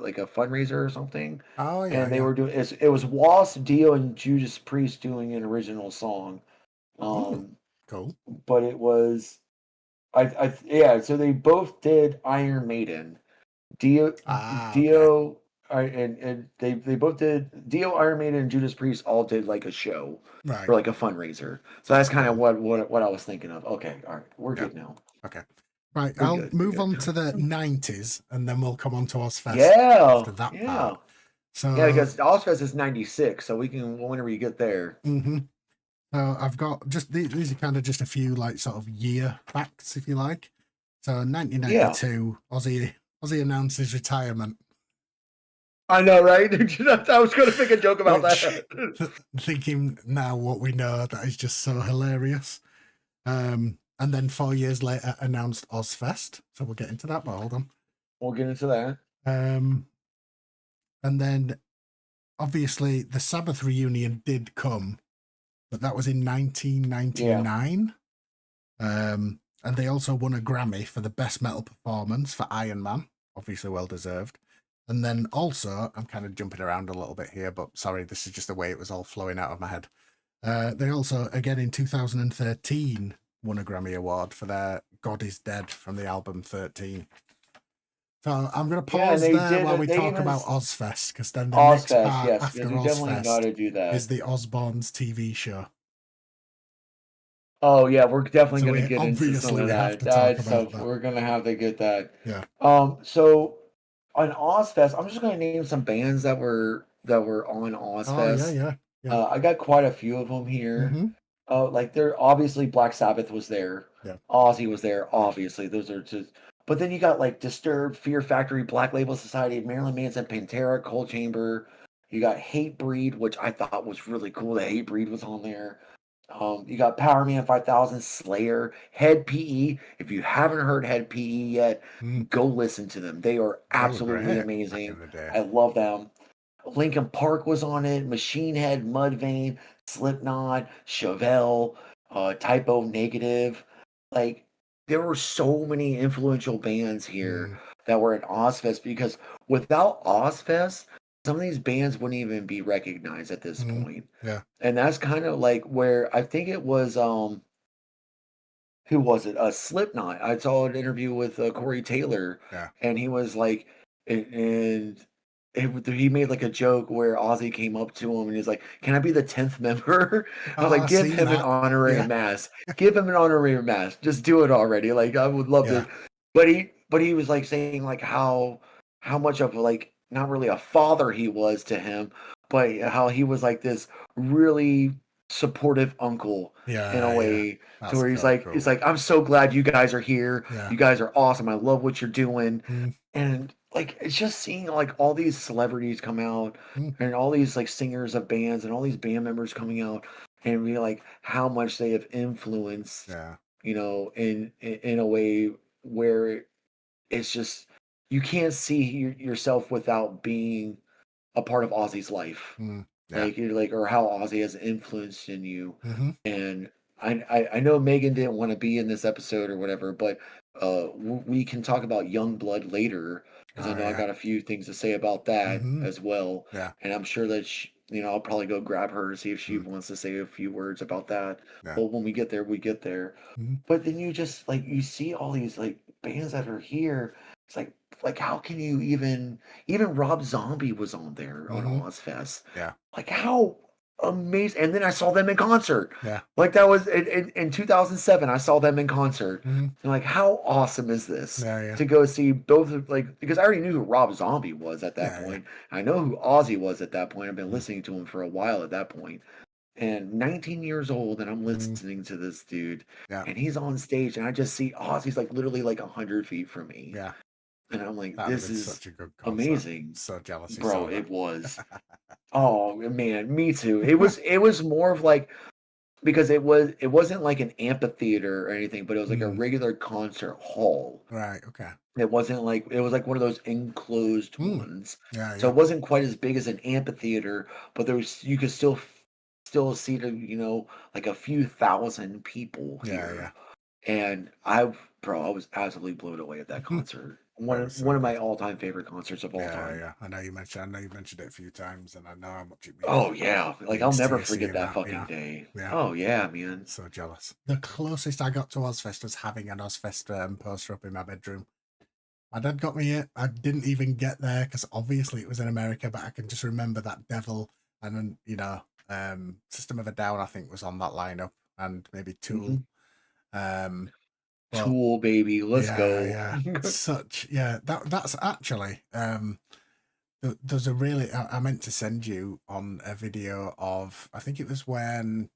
S1: like a fundraiser or something,
S2: Oh yeah.
S1: and they
S2: Yeah.
S1: were doing it was Wasp, Dio, and Judas Priest doing an original song.
S2: Mm,
S1: Um,
S2: cool.
S1: but it was I yeah, so they both did Iron Maiden. Dio
S2: Ah. Okay.
S1: Dio and they both did Dio, Iron Maiden, and Judas Priest all did like a show
S2: Right.
S1: or like a fundraiser. So that's
S2: That's
S1: kind of
S2: cool.
S1: what I was thinking of. Okay, all right, we're
S2: Yeah.
S1: good now.
S2: Okay. Right.
S1: We're
S2: I'll
S1: good. We're
S2: move
S1: good.
S2: on to the 90s, and then we'll come on to Ozfest
S1: Yeah,
S2: after that
S1: yeah,
S2: part.
S1: yeah.
S2: So,
S1: Because Ozfest is '96, so we can whenever you get there.
S2: mhm. So I've got just these are kind of just a few like sort of year facts, if you like. So
S1: Yeah,
S2: 1992, Ozzy announced his retirement,
S1: I know, right? I was going to make a joke about
S2: which
S1: that.
S2: thinking now what we know, that is just so hilarious. And then 4 years later announced Ozfest. So we'll get into that, but hold on.
S1: We'll get into that.
S2: Um, and then obviously the Sabbath reunion did come, but that was in
S1: Yeah,
S2: 1999. And they also won a Grammy for the best metal performance for Iron Man, obviously well deserved. And then also, I'm kind of jumping around a little bit here, but sorry, this is just the way it was all flowing out of my head. They also, again in 2013, won a Grammy Award for their God is Dead from the album 13. So I'm going to
S1: yeah, and
S2: pause
S1: they
S2: there
S1: did.
S2: while we
S1: They
S2: talk
S1: even
S2: about Ozfest, because then the next
S1: Ozfest,
S2: part
S1: yes,
S2: after
S1: because we definitely got
S2: Ozfest
S1: to do
S2: is
S1: that.
S2: the Osbournes TV show.
S1: Oh yeah, we're definitely
S2: So
S1: going to
S2: we
S1: get into some
S2: obviously
S1: of
S2: we have
S1: that.
S2: to talk
S1: That
S2: about
S1: stuff
S2: that.
S1: we're going to have to get that.
S2: Yeah.
S1: So on Ozfest, I'm just going to name some bands that were on
S2: Oh yeah,
S1: Ozfest.
S2: yeah, yeah.
S1: I got quite a few of them here.
S2: Mm-hmm.
S1: Like there obviously Black Sabbath was there.
S2: Yeah.
S1: Ozzy was there, obviously. Those are just but then you got like Disturbed, Fear Factory, Black Label Society, Marilyn Manson, Pantera, Cold Chamber. You got Hate Breed, which I thought was really cool that Hate Breed was on there. You got Power Man 5000, Slayer, Head PE. If you haven't heard Head PE yet,
S2: Mm.
S1: go listen to them. They are
S2: They were
S1: absolutely
S2: great back
S1: amazing.
S2: in the day.
S1: I love them. Linkin Park was on it, Machine Head, Mudvayne, Slipknot, Chevelle, Typo Negative. Like there were so many influential bands here
S2: Mm.
S1: that were at Ozfest because without Ozfest, some of these bands wouldn't even be recognized at this
S2: Mm.
S1: point.
S2: Yeah.
S1: And that's kind of like where I think it was who was it? Slipknot. I saw an interview with Corey Taylor,
S2: Yeah.
S1: and he was like, and he made like a joke where Ozzy came up to him and he's like, "Can I be the 10th member?" I was
S2: Oh,
S1: like,
S2: I've
S1: "Give
S2: seen
S1: him an
S2: that.
S1: honorary
S2: Yeah.
S1: mass. Give him an honorary mass. Just do it already. Like I would love
S2: Yeah.
S1: to." But he was like saying like how much of like not really a father he was to him, but how he was like this really supportive uncle in a
S2: Yeah. Yeah.
S1: way to
S2: That's
S1: where
S2: so
S1: he's
S2: cool.
S1: like, I'm so glad you guys are here.
S2: Yeah.
S1: You guys are awesome. I love what you're doing.
S2: Mm.
S1: And like, it's just seeing, like, all these celebrities come out
S2: Mm,
S1: and all these, like, singers of bands and all these band members coming out and be like, how much they have influenced,
S2: yeah.
S1: in a way where it's just you can't see yourself without being a part of Ozzy's life.
S2: Mm, yeah.
S1: Like, you're like or how Ozzy has influenced in you,
S2: Mhm.
S1: and I know Megan didn't wanna be in this episode or whatever, but, we can talk about Young Blood later because I
S2: Oh,
S1: know I
S2: yeah.
S1: got a few things to say about that
S2: Mhm.
S1: as well,
S2: Yeah.
S1: and I'm sure that I'll probably go grab her to see if she
S2: Mm,
S1: wants to say a few words about that,
S2: yeah.
S1: but when we get there, we get there.
S2: Mhm.
S1: But then you just like you see all these like bands that are here. It's like how can you even Rob Zombie was on there on
S2: Mhm.
S1: Ozfest.
S2: Yeah.
S1: Like how amazing! And then I saw them in concert.
S2: Yeah.
S1: Like that was in 2007. I saw them in concert.
S2: Mhm.
S1: And like how awesome is this
S2: Yeah, yeah.
S1: to go see both of like because I already knew who Rob Zombie was at that
S2: Yeah, yeah.
S1: point. I know who Ozzy was at that point. I've been
S2: Mm,
S1: listening to him for a while at that point and 19 years old, and I'm
S2: mm,
S1: listening to this dude,
S2: yeah.
S1: and he's on stage, and I just see Ozzy's like literally like 100 feet from me,
S2: Yeah.
S1: and I'm like,
S2: That'd have
S1: this
S2: been
S1: is
S2: such a good concert.
S1: amazing,
S2: So jealous you
S1: bro.
S2: saw that.
S1: It was. Oh man, me too. It was more of like because it wasn't like an amphitheater or anything, but it was like a
S2: Mm,
S1: regular concert hall.
S2: right, okay.
S1: It wasn't like it was like one of those enclosed
S2: Mm,
S1: ones.
S2: yeah,
S1: So
S2: yeah.
S1: it wasn't quite as big as an amphitheater, but there was you could still see like a few thousand people
S2: Yeah,
S1: here.
S2: yeah.
S1: And I was absolutely blown away at that concert. One
S2: That
S1: of
S2: was
S1: one
S2: so
S1: of my
S2: good.
S1: all-time favorite concerts of all
S2: Yeah,
S1: time.
S2: yeah. I know you mentioned it a few times, and I know how much it
S1: Oh yeah, like I'll
S2: means to
S1: never
S2: you
S1: forget
S2: seeing
S1: that
S2: that.
S1: fucking
S2: Yeah,
S1: day.
S2: yeah.
S1: Oh yeah, man.
S2: So jealous. The closest I got to Ozfest was having an Ozfest poster up in my bedroom. My dad got me it. I didn't even get there because obviously it was in America, but I can just remember that devil and then, System of a Down, I think, was on that lineup and maybe Tool.
S1: Mhm.
S2: Um, but
S1: Tool, baby, let's
S2: yeah,
S1: go.
S2: yeah. Yeah, that's actually, there's a really, I meant to send you on a video of, I think it was when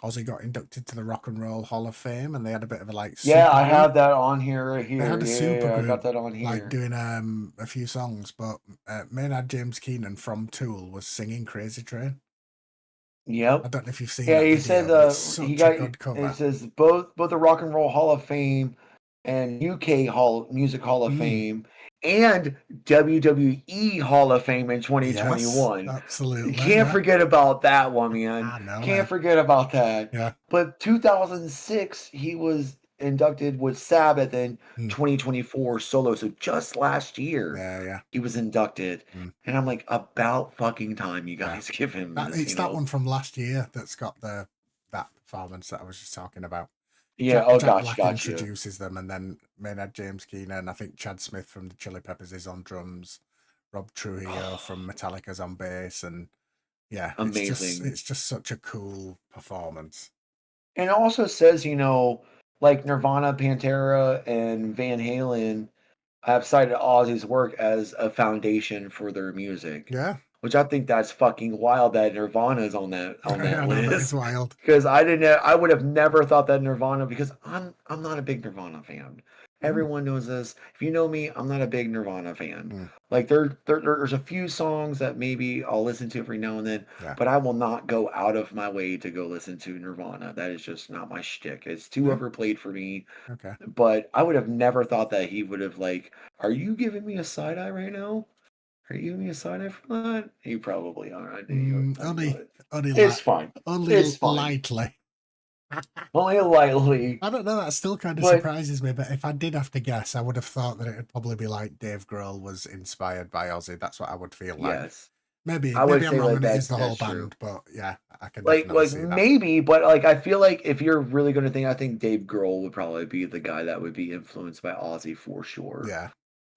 S2: Ozzy got inducted to the Rock and Roll Hall of Fame and they had a bit of a like
S1: Yeah,
S2: super
S1: I
S2: group.
S1: have that on here right
S2: They
S1: here.
S2: had a
S1: Yeah, yeah,
S2: super
S1: yeah, I got
S2: group
S1: that on
S2: like
S1: here.
S2: doing a few songs, but Maynard James Keenan from Tool was singing Crazy Train. I
S1: Yep.
S2: don't know if you've seen
S1: Yeah,
S2: that
S1: he said
S2: video, but it's
S1: he
S2: such a
S1: got
S2: good
S1: it
S2: cover.
S1: says both the Rock and Roll Hall of Fame and UK Music Hall of
S2: Mm,
S1: Fame and WWE Hall of Fame in
S2: yes,
S1: 2021. You
S2: absolutely.
S1: can't
S2: Yeah.
S1: forget about that one, man.
S2: I know,
S1: Can't
S2: man.
S1: forget about that.
S2: Yeah.
S1: But 2006, he was inducted with Sabbath in
S2: Mm,
S1: 2024 solo. So just last year,
S2: yeah, yeah.
S1: he was inducted.
S2: Mm,
S1: And I'm like, about fucking time you
S2: yeah.
S1: guys give him
S2: That
S1: this,
S2: it's that one from last year that's got that performance that I was just talking about.
S1: Yeah, oh,
S2: Jack
S1: gotcha,
S2: Black
S1: gotcha.
S2: introduces them, and then Maynard James Keenan. I think Chad Smith from the Chili Peppers is on drums. Rob Trujillo from Metallica's on bass, and yeah,
S1: Amazing.
S2: it's just such a cool performance.
S1: And it also says, like Nirvana, Pantera, and Van Halen have cited Ozzy's work as a foundation for their music,
S2: Yeah,
S1: which I think that's fucking wild that Nirvana is on that
S2: I know that is
S1: list.
S2: wild.
S1: Because I would have never thought that Nirvana because I'm not a big Nirvana fan.
S2: Mm,
S1: Everyone knows this. If you know me, I'm not a big Nirvana fan.
S2: mm,
S1: Like there's a few songs that maybe I'll listen to every now and then,
S2: yeah,
S1: but I will not go out of my way to go listen to Nirvana. That is just not my shtick. It's too
S2: yeah,
S1: overplayed for me.
S2: okay.
S1: But I would have never thought that he would have like, are you giving me a side eye right now? Are you giving me a side eye for that? You probably are. I knew you. I knew
S2: Only
S1: it.
S2: only
S1: It's
S2: li-
S1: fine.
S2: only
S1: It's fine.
S2: lightly.
S1: Only lightly.
S2: I don't know. That still kind of
S1: But
S2: surprises me. But if I did have to guess, I would have thought that it would probably be like Dave Grohl was inspired by Ozzy. That's what I would feel like.
S1: yes,
S2: Maybe
S1: I would
S2: I'm
S1: say
S2: wrong,
S1: like
S2: and it is
S1: that's
S2: the whole
S1: that's true.
S2: band. But yeah, I can
S1: Like
S2: definitely
S1: like
S2: see that.
S1: maybe, but like I feel like if you're really going to think, I think Dave Grohl would probably be the guy that would be influenced by Ozzy for sure.
S2: Yeah.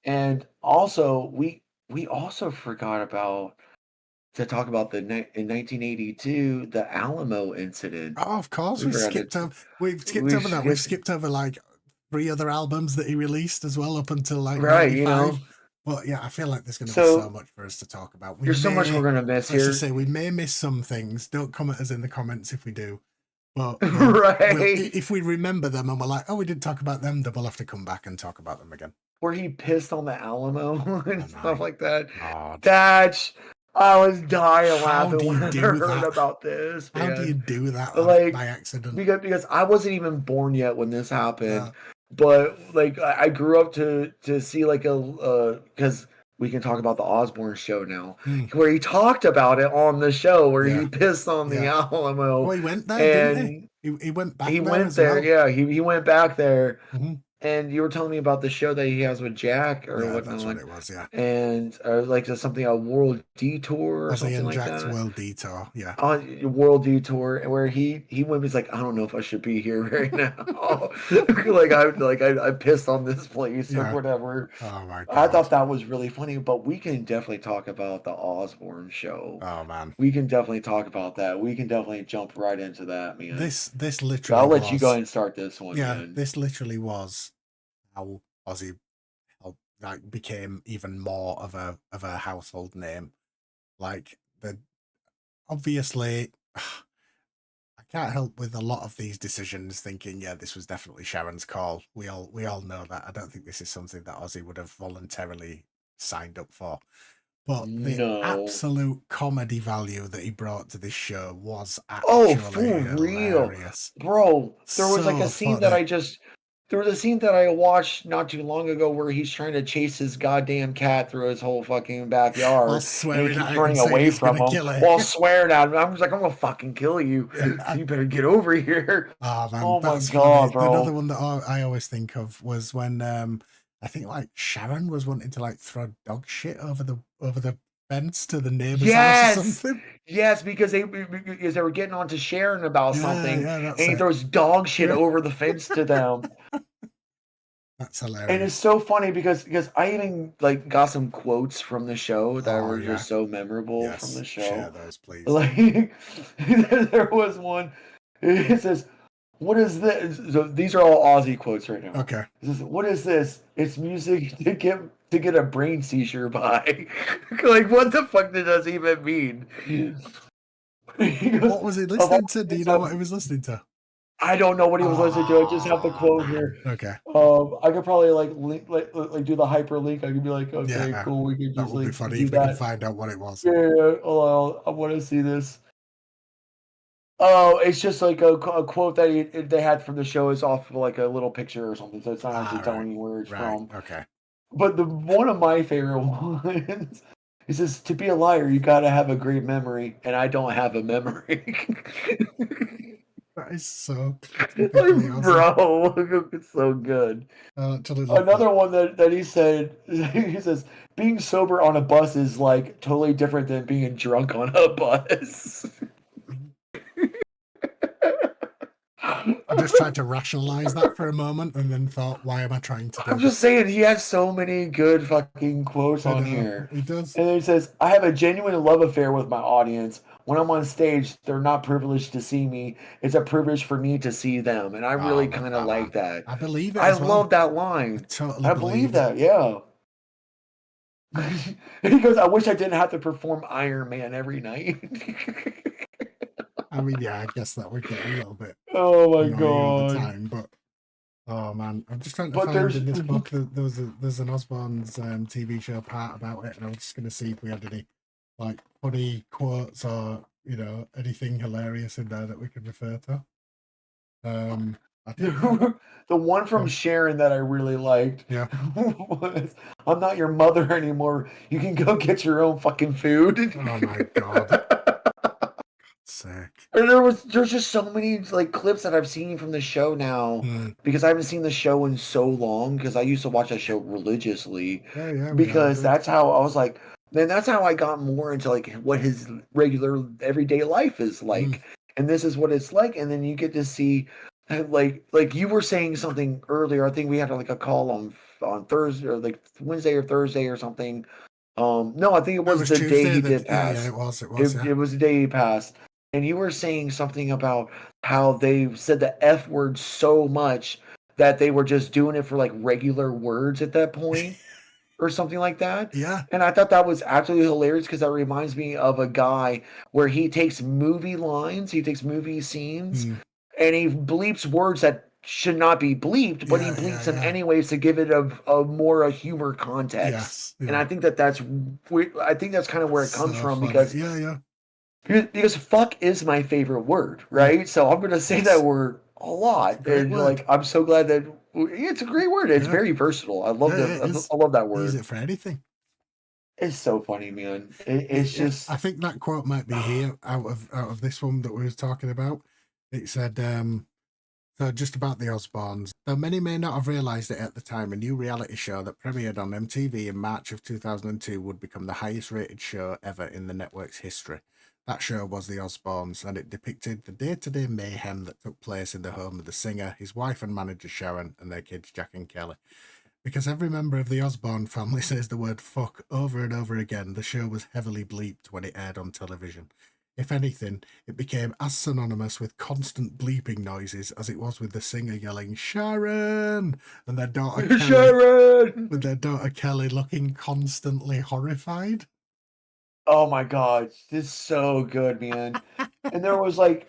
S1: And also, we also forgot about to talk about in 1982 the Alamo incident.
S2: Oh, of course,
S1: We forgot to.
S2: we've skipped
S1: We
S2: over that. We've
S1: skipped
S2: skipped over like 3 other albums that he released as well up until like
S1: right.
S2: 95. But yeah, I feel like there's going to be so
S1: So
S2: much for us to talk about.
S1: there's so much we're gonna miss
S2: Let's just
S1: here,
S2: say we may miss some things. Don't comment us in the comments if we do. But
S1: right?
S2: if we remember them and we're like, oh, we did talk about them, then we'll have to come back and talk about them again.
S1: where he pissed on the Alamo and
S2: Oh
S1: stuff
S2: my
S1: like that.
S2: God.
S1: That's I was dying
S2: How
S1: laughing
S2: do
S1: when
S2: you
S1: I
S2: do
S1: heard
S2: that?
S1: about this,
S2: How do you
S1: man.
S2: do that on it by
S1: Like
S2: accident?
S1: because I wasn't even born yet when this happened,
S2: No.
S1: but like I grew up to see like a because we can talk about the Osbourne show now,
S2: Mm,
S1: where he talked about it on the show where he
S2: yeah.
S1: pissed on the
S2: Yeah.
S1: Alamo,
S2: Well, he went there, didn't he?
S1: and
S2: He went back
S1: he
S2: there
S1: went
S2: as
S1: there.
S2: well.
S1: Yeah, he went back there,
S2: Hmm.
S1: and you were telling me about the show that he has with Jack or
S2: Yeah, that's what
S1: whatnot,
S2: it was. Yeah.
S1: and like there's something a world detour or
S2: Ozzy
S1: something
S2: and
S1: like
S2: Jack's
S1: that
S2: World Detour. Yeah.
S1: on World Detour, where he went. He's like, I don't know if I should be here right now. I pissed on this place or
S2: Yeah.
S1: whatever.
S2: Oh my
S1: I
S2: God.
S1: thought that was really funny, but we can definitely talk about the Osborne show.
S2: Oh man.
S1: We can definitely talk about that. We can definitely jump right into that, man.
S2: This
S1: So I'll
S2: literally
S1: let you go ahead
S2: was.
S1: and start this one,
S2: Yeah,
S1: man.
S2: this literally was how Ozzy like became even more of a household name. Like the obviously I can't help with a lot of these decisions thinking, yeah, this was definitely Sharon's call. We all know that. I don't think this is something that Ozzy would have voluntarily signed up for. But the
S1: No.
S2: absolute comedy value that he brought to this show was
S1: Oh,
S2: actually
S1: for real.
S2: hilarious.
S1: Bro, there was like a
S2: So
S1: scene that
S2: funny.
S1: there was a scene that I watched not too long ago where he's trying to chase his goddamn cat through his whole fucking
S2: While
S1: backyard and he
S2: swearing
S1: keeps
S2: at it and
S1: running
S2: saying
S1: away
S2: he's
S1: from
S2: gonna
S1: him
S2: kill it.
S1: while swearing at him. I was like, I'm gonna fucking kill you.
S2: Yeah.
S1: You better get over here.
S2: Oh man,
S1: Oh my
S2: that's funny.
S1: god,
S2: Another
S1: bro.
S2: one that I always think of was when I think like Sharon was wanting to like throw dog shit over the fence to the neighbor's house or
S1: Yes.
S2: something.
S1: Yes, because they were getting on to Sharon about
S2: Yeah,
S1: something
S2: yeah, that's
S1: and he
S2: it.
S1: throws dog shit
S2: Yeah,
S1: over the fence to them.
S2: that's
S1: And it's
S2: hilarious.
S1: so funny because I even like got some quotes from the show that
S2: Oh
S1: were
S2: yeah,
S1: just so memorable from
S2: yes.
S1: the
S2: Share
S1: show.
S2: those, please.
S1: Like there was one. It says, "What is this?" So these are all Aussie quotes right now.
S2: Okay.
S1: It says, "What is this? It's music to get a brain seizure by." Like what the fuck does that even mean? He goes,
S2: What was he
S1: "Of all
S2: listening to? Do you
S1: things
S2: know what he was listening to?
S1: I don't know what he was listening to. I just have the
S2: Oh
S1: quote
S2: man.
S1: here.
S2: Okay.
S1: I could probably like link, like do the hyperlink. I could be like, okay,
S2: Yeah,
S1: cool. We could
S2: that
S1: just
S2: would be
S1: like
S2: funny
S1: do
S2: if we can
S1: that.
S2: find out what it was.
S1: Yeah, yeah, yeah. Hold on, I want to see this. Oh, it's just like a quote that they had from the show is off of like a little picture or something. So it's not actually
S2: Ah, right,
S1: telling you where it's
S2: right.
S1: from.
S2: Okay.
S1: But the one of my favorite ones. He says, "To be a liar, you got to have a great memory, and I don't have a memory."
S2: That is so
S1: Like,
S2: typically Aussie.
S1: bro, it's so good.
S2: I actually love that.
S1: Another one that he said, he says, being sober on a bus is like totally different than being drunk on a bus.
S2: I just tried to rationalize that for a moment and then thought, why am I trying to
S1: I'm
S2: do
S1: just
S2: this?
S1: saying, he has so many good fucking quotes
S2: I
S1: on
S2: know,
S1: here.
S2: he does.
S1: And then he says, I have a genuine love affair with my audience. When I'm on stage, they're not privileged to see me. It's a privilege for me to see them. And I
S2: Oh, I
S1: really
S2: love
S1: kind of
S2: that,
S1: like
S2: man.
S1: that.
S2: I believe it
S1: I
S2: as well.
S1: love that
S2: I
S1: line.
S2: totally
S1: I believe
S2: believe it.
S1: that, yeah. He goes, I wish I didn't have to perform Iron Man every night.
S2: I mean, yeah, I guess that would get a little bit
S1: Oh my
S2: annoying over
S1: god.
S2: time, but oh man, I'm just trying to
S1: But
S2: find
S1: there's
S2: in this book that there's an Osborne's TV show part about it, and I was just gonna see if we had any like funny quotes or anything hilarious in there that we could refer to. I think
S1: the one from
S2: oh,
S1: Sharon that I really liked
S2: yeah.
S1: was, I'm not your mother anymore. You can go get your own fucking food.
S2: Oh my god, sick.
S1: And there's just so many like clips that I've seen from the show now
S2: Hmm.
S1: because I haven't seen the show in so long because I used to watch that show religiously
S2: Yeah, yeah, we all
S1: because
S2: did.
S1: that's how I was like then that's how I got more into like what his regular everyday life is
S2: Hmm.
S1: like and this is what it's like and then you get to see like you were saying something earlier I think we had like a call on Thursday or like Wednesday or Thursday or something no I think it
S2: It
S1: was
S2: was
S1: the day
S2: Tuesday.
S1: he
S2: That
S1: did
S2: yeah,
S1: pass
S2: it was, yeah.
S1: it was the day he passed and you were saying something about how they said the F word so much that they were just doing it for like regular words at that point or something like that.
S2: Yeah.
S1: And I thought that was absolutely hilarious because that reminds me of a guy where he takes movie lines, he takes movie scenes,
S2: Hmm.
S1: and he bleeps words that should not be bleeped, but he
S2: Yeah, yeah,
S1: bleeps them
S2: yeah.
S1: anyways to give it a more a humor context.
S2: Yes,
S1: And
S2: yeah.
S1: I think that that's I think that's kind of where it comes
S2: So
S1: from
S2: funny.
S1: because
S2: Yeah, yeah.
S1: fuck is my favorite word,
S2: Mm,
S1: right? So I'm gonna say that
S2: yes.
S1: word a
S2: It's a
S1: lot,
S2: great
S1: and
S2: word.
S1: like I'm so glad that yeah, it's a great word. It's
S2: Yeah.
S1: very versatile.
S2: Yeah, yeah, it is.
S1: I love that
S2: Use
S1: word.
S2: it for anything.
S1: It's so funny, man. It's
S2: I
S1: just
S2: think that quote might be here out of this one that we was talking about. It said, so just about the Osbournes. Though many may not have realised it at the time, a new reality show that premiered on MTV in March of 2002 would become the highest rated show ever in the network's history. That show was The Osbournes, and it depicted the day-to-day mayhem that took place in the home of the singer, his wife and manager Sharon, and their kids Jack and Kelly. Because every member of the Osbourne family says the word fuck over and over again, the show was heavily bleeped when it aired on television. If anything, it became as synonymous with constant bleeping noises as it was with the singer yelling Sharon and their daughter Kelly,
S1: Sharon.
S2: with their daughter Kelly looking constantly horrified.
S1: Oh my god, this is so good, man. And there was like,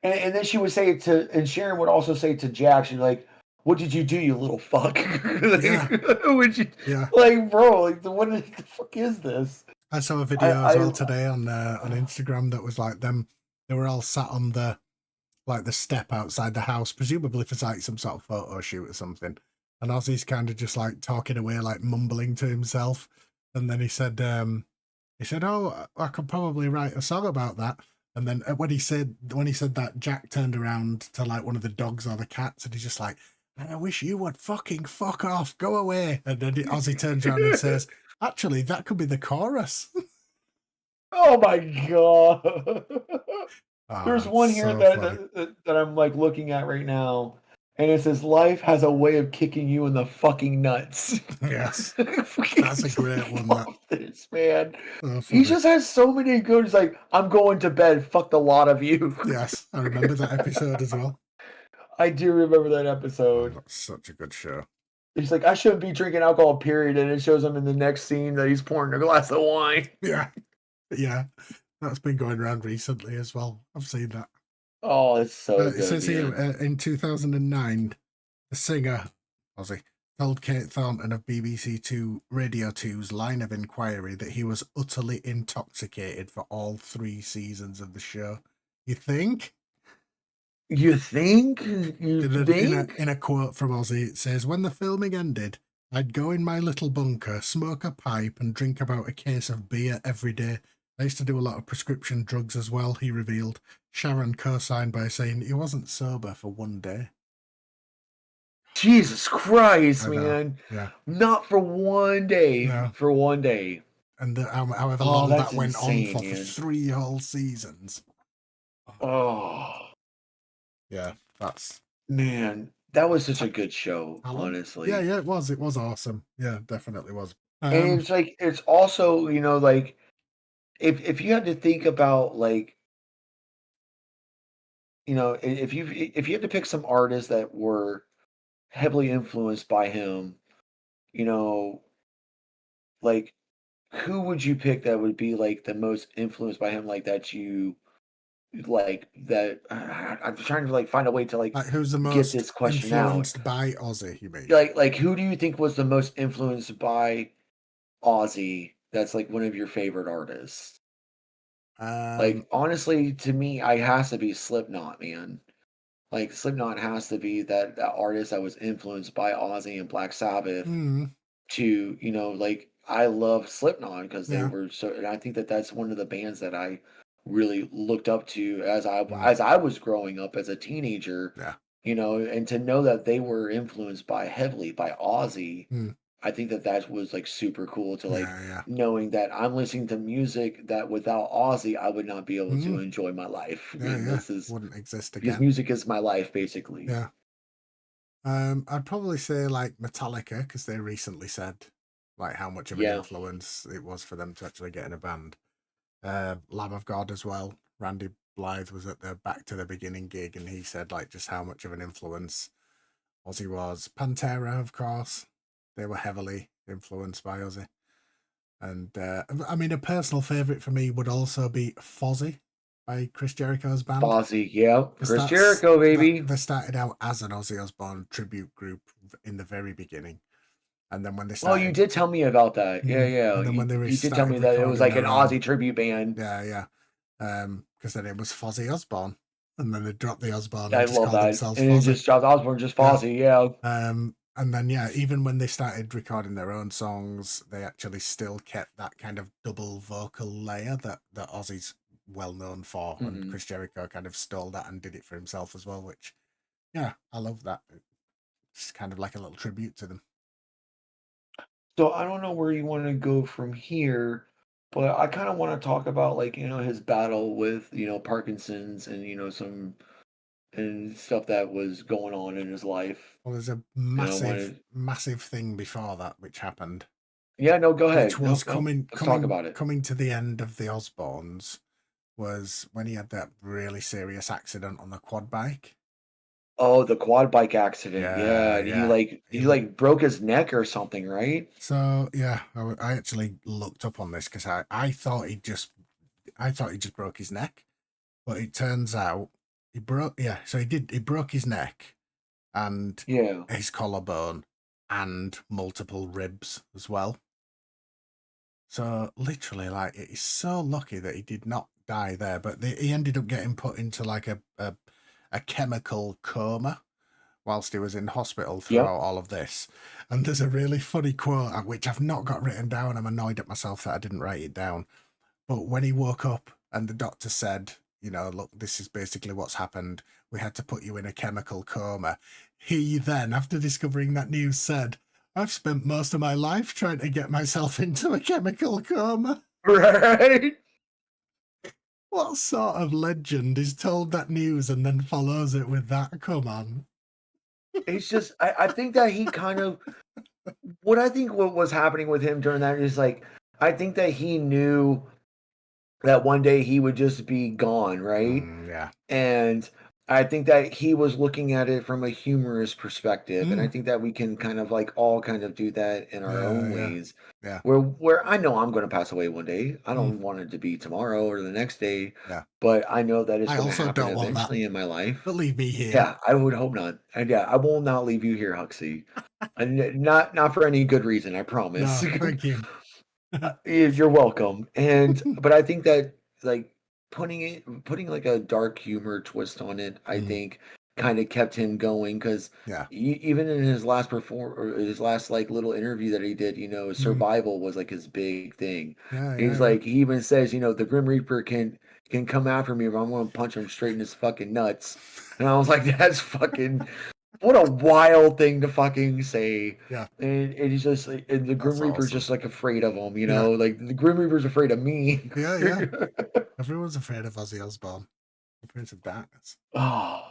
S1: and then she would say it to, and Sharon would also say to Jack, she's like, "What did you do, you little fuck?"
S2: Yeah,
S1: Like, would you,
S2: yeah.
S1: like, bro, like, the fuck is this?
S2: I saw a
S1: I,
S2: video as
S1: I,
S2: well today on Instagram that was like them. They were all sat on the like the step outside the house, presumably for like some sort of photo shoot or something. And Ozzy's kind of just like talking away, like mumbling to himself. And then he said, "Oh, I could probably write a song about that." And then when he said that, Jack turned around to like one of the dogs or the cats, and he's just like, "Man, I wish you would fucking fuck off, go away." And then Ozzy turns around and says, "Actually, that could be the chorus."
S1: oh my god. There's
S2: Ah,
S1: one here
S2: so funny.
S1: that I'm like looking at right now, and it says, "Life has a way of kicking you in the fucking nuts."
S2: Yes,
S1: I
S2: that's a
S1: fucking
S2: great one. That
S1: love this man.
S2: so
S1: He
S2: funny.
S1: just has so many good. He's like, "I'm going to bed. Fuck the lot of you."
S2: Yes, I remember that episode as well.
S1: I do remember that
S2: Oh,
S1: episode.
S2: that's such a good show.
S1: He's like, "I shouldn't be drinking alcohol." Period, and it shows him in the next scene that he's pouring a glass of wine.
S2: Yeah, yeah, that's been going around recently as well. I've seen that.
S1: Oh, it's so
S2: It
S1: good,
S2: says here
S1: man.
S2: in 2009, the singer Ozzy told Kate Thornton of BBC Two Radio Two's Line of Inquiry that he was utterly intoxicated for all 3 seasons of the show. You think?
S1: You think? You think?
S2: In a quote from Ozzy, it says, "When the filming ended, I'd go in my little bunker, smoke a pipe, and drink about a case of beer every day. I used to do a lot of prescription drugs as well," he revealed. Sharon co-signed by saying he wasn't sober for one day.
S1: Jesus Christ,
S2: I know.
S1: man.
S2: Yeah.
S1: Not for one day.
S2: No.
S1: For one day.
S2: And however
S1: Oh,
S2: long
S1: that's
S2: that went on
S1: insane,
S2: for
S1: man.
S2: 3 whole seasons.
S1: Oh,
S2: Yeah, that's
S1: man. That was such a
S2: ta-
S1: good show,
S2: talent. Yeah,
S1: honestly.
S2: yeah, it was. It was awesome. Yeah, definitely was.
S1: And
S2: Um,
S1: it's like it's also, like if you had to think about like, if you had to pick some artists that were heavily influenced by him, you know, like who would you pick that would be like the most influenced by him like that you like that I'm trying to like find a way to like
S2: like who's the
S1: get
S2: most
S1: this question out.
S2: influenced by Ozzy? You mean?
S1: Like who do you think was the most influenced by Ozzy that's like one of your favorite artists? Like
S2: Um,
S1: honestly, to me, I has to be Slipknot, man. Like Slipknot has to be that artist that was influenced by Ozzy and Black Sabbath
S2: mm,
S1: to, like I love Slipknot because they
S2: yeah,
S1: were so, and I think that that's one of the bands that I really looked up to
S2: mm,
S1: as I was growing up as a teenager,
S2: yeah,
S1: and to know that they were influenced by heavily by Ozzy,
S2: mm,
S1: I think that that was like super cool to like
S2: yeah, yeah,
S1: knowing that I'm listening to music that without Ozzy I would not be able to
S2: mm,
S1: enjoy my life.
S2: yeah,
S1: And
S2: yeah.
S1: this is
S2: Wouldn't exist
S1: because
S2: again.
S1: music is my life basically.
S2: Yeah. I'd probably say like Metallica because they recently said like how much of an
S1: Yeah.
S2: influence it was for them to actually get in a band. Lamb of God as well. Randy Blythe was at the Back to the Beginning gig, and he said like just how much of an influence Ozzy was. Pantera, of course, they were heavily influenced by Ozzy. And I mean, a personal favorite for me would also be Fozzy. by Chris Jericho's band.
S1: Fozzy, yep.
S2: Because
S1: Chris Jericho,
S2: that
S1: baby.
S2: they started out as an Ozzy Osbourne tribute group in the very beginning, and then when they
S1: Oh, you
S2: started,
S1: did tell me about that. Yeah, yeah.
S2: and then when they
S1: You did tell
S2: started
S1: me that it was
S2: recording
S1: like an
S2: their own,
S1: Aussie tribute band.
S2: yeah, yeah, because then it was Fozzy Osbourne, and then they dropped the Osbourne
S1: I
S2: and just
S1: love
S2: called
S1: that.
S2: themselves
S1: And then
S2: Fozzy.
S1: just Charles Osborne, just
S2: Yeah.
S1: Fozzy, yeah.
S2: And then yeah, even when they started recording their own songs, they actually still kept that kind of double vocal layer that Ozzy's well known for, and
S1: Mhm.
S2: Chris Jericho kind of stole that and did it for himself as well. Which yeah, I love that. It's kind of like a little tribute to them.
S1: So I don't know where you want to go from here, but I kind of want to talk about like, his battle with, Parkinson's and, some and stuff that was going on in his life.
S2: Well, there's a
S1: And I wanted
S2: massive thing before that which happened,
S1: Yeah, no, go
S2: which
S1: ahead.
S2: was
S1: Nope, nope. Let's talk about it.
S2: coming to the end of the Osbournes, was when he had that really serious accident on the quad bike.
S1: Oh, the quad bike accident. Yeah,
S2: Yeah,
S1: and he
S2: yeah.
S1: like
S2: He
S1: he like broke his neck or something, right?
S2: So yeah, I actually looked up on this because I thought he just broke his neck, but it turns out he broke so he broke his neck and
S1: Yeah.
S2: his collarbone and multiple ribs as well. So literally, like, it's so lucky that he did not die there, but he ended up getting put into like a chemical coma whilst he was in hospital
S1: Yep.
S2: throughout all of this. And there's a really funny quote, which I've not got written down. I'm annoyed at myself that I didn't write it down. But when he woke up and the doctor said, look, this is basically what's happened. We had to put you in a chemical coma. He then, after discovering that news, said, I've spent most of my life trying to get myself into a chemical coma.
S1: Right?
S2: What sort of legend is told that news and then follows it with that? Come on.
S1: It's just I think that he kind of what was happening with him during that is like I think that he knew that one day he would just be gone, right?
S2: Yeah.
S1: And I think that he was looking at it from a humorous perspective, and I
S2: Mm,
S1: think that we can kind of like all kind of do that in our
S2: yeah,
S1: own
S2: yeah,
S1: ways.
S2: yeah.
S1: Where I know I'm going to pass away one day. I
S2: Mm,
S1: don't want it to be tomorrow or the next day,
S2: yeah.
S1: but I know that it's
S2: I
S1: going to
S2: also
S1: happen
S2: don't want that.
S1: eventually in my life.
S2: But leave me here.
S1: Yeah, I would hope not. And yeah, I will not leave you here, Huxley. And not for any good reason, I promise.
S2: No, thank you.
S1: You're welcome. And but I think that like putting like a dark humor twist on it, I
S2: Mm,
S1: think kind of kept him going because
S2: yeah.
S1: even in his last or his last like little interview that he did,
S2: Mm,
S1: survival was like his big thing.
S2: yeah,
S1: He's
S2: yeah, yeah.
S1: like he even says, the Grim Reaper can come after me, but I'm gonna punch him straight in his fucking nuts. And I was like, that's fucking what a wild thing to fucking say.
S2: Yeah,
S1: And he's just like, and the Grim
S2: that's
S1: Reaper's
S2: awesome.
S1: just like afraid of him,
S2: Yeah,
S1: like the Grim Reaper's afraid of me.
S2: yeah, yeah. Everyone's afraid of Ozzy Osbourne, the Prince of Darkness.
S1: Oh,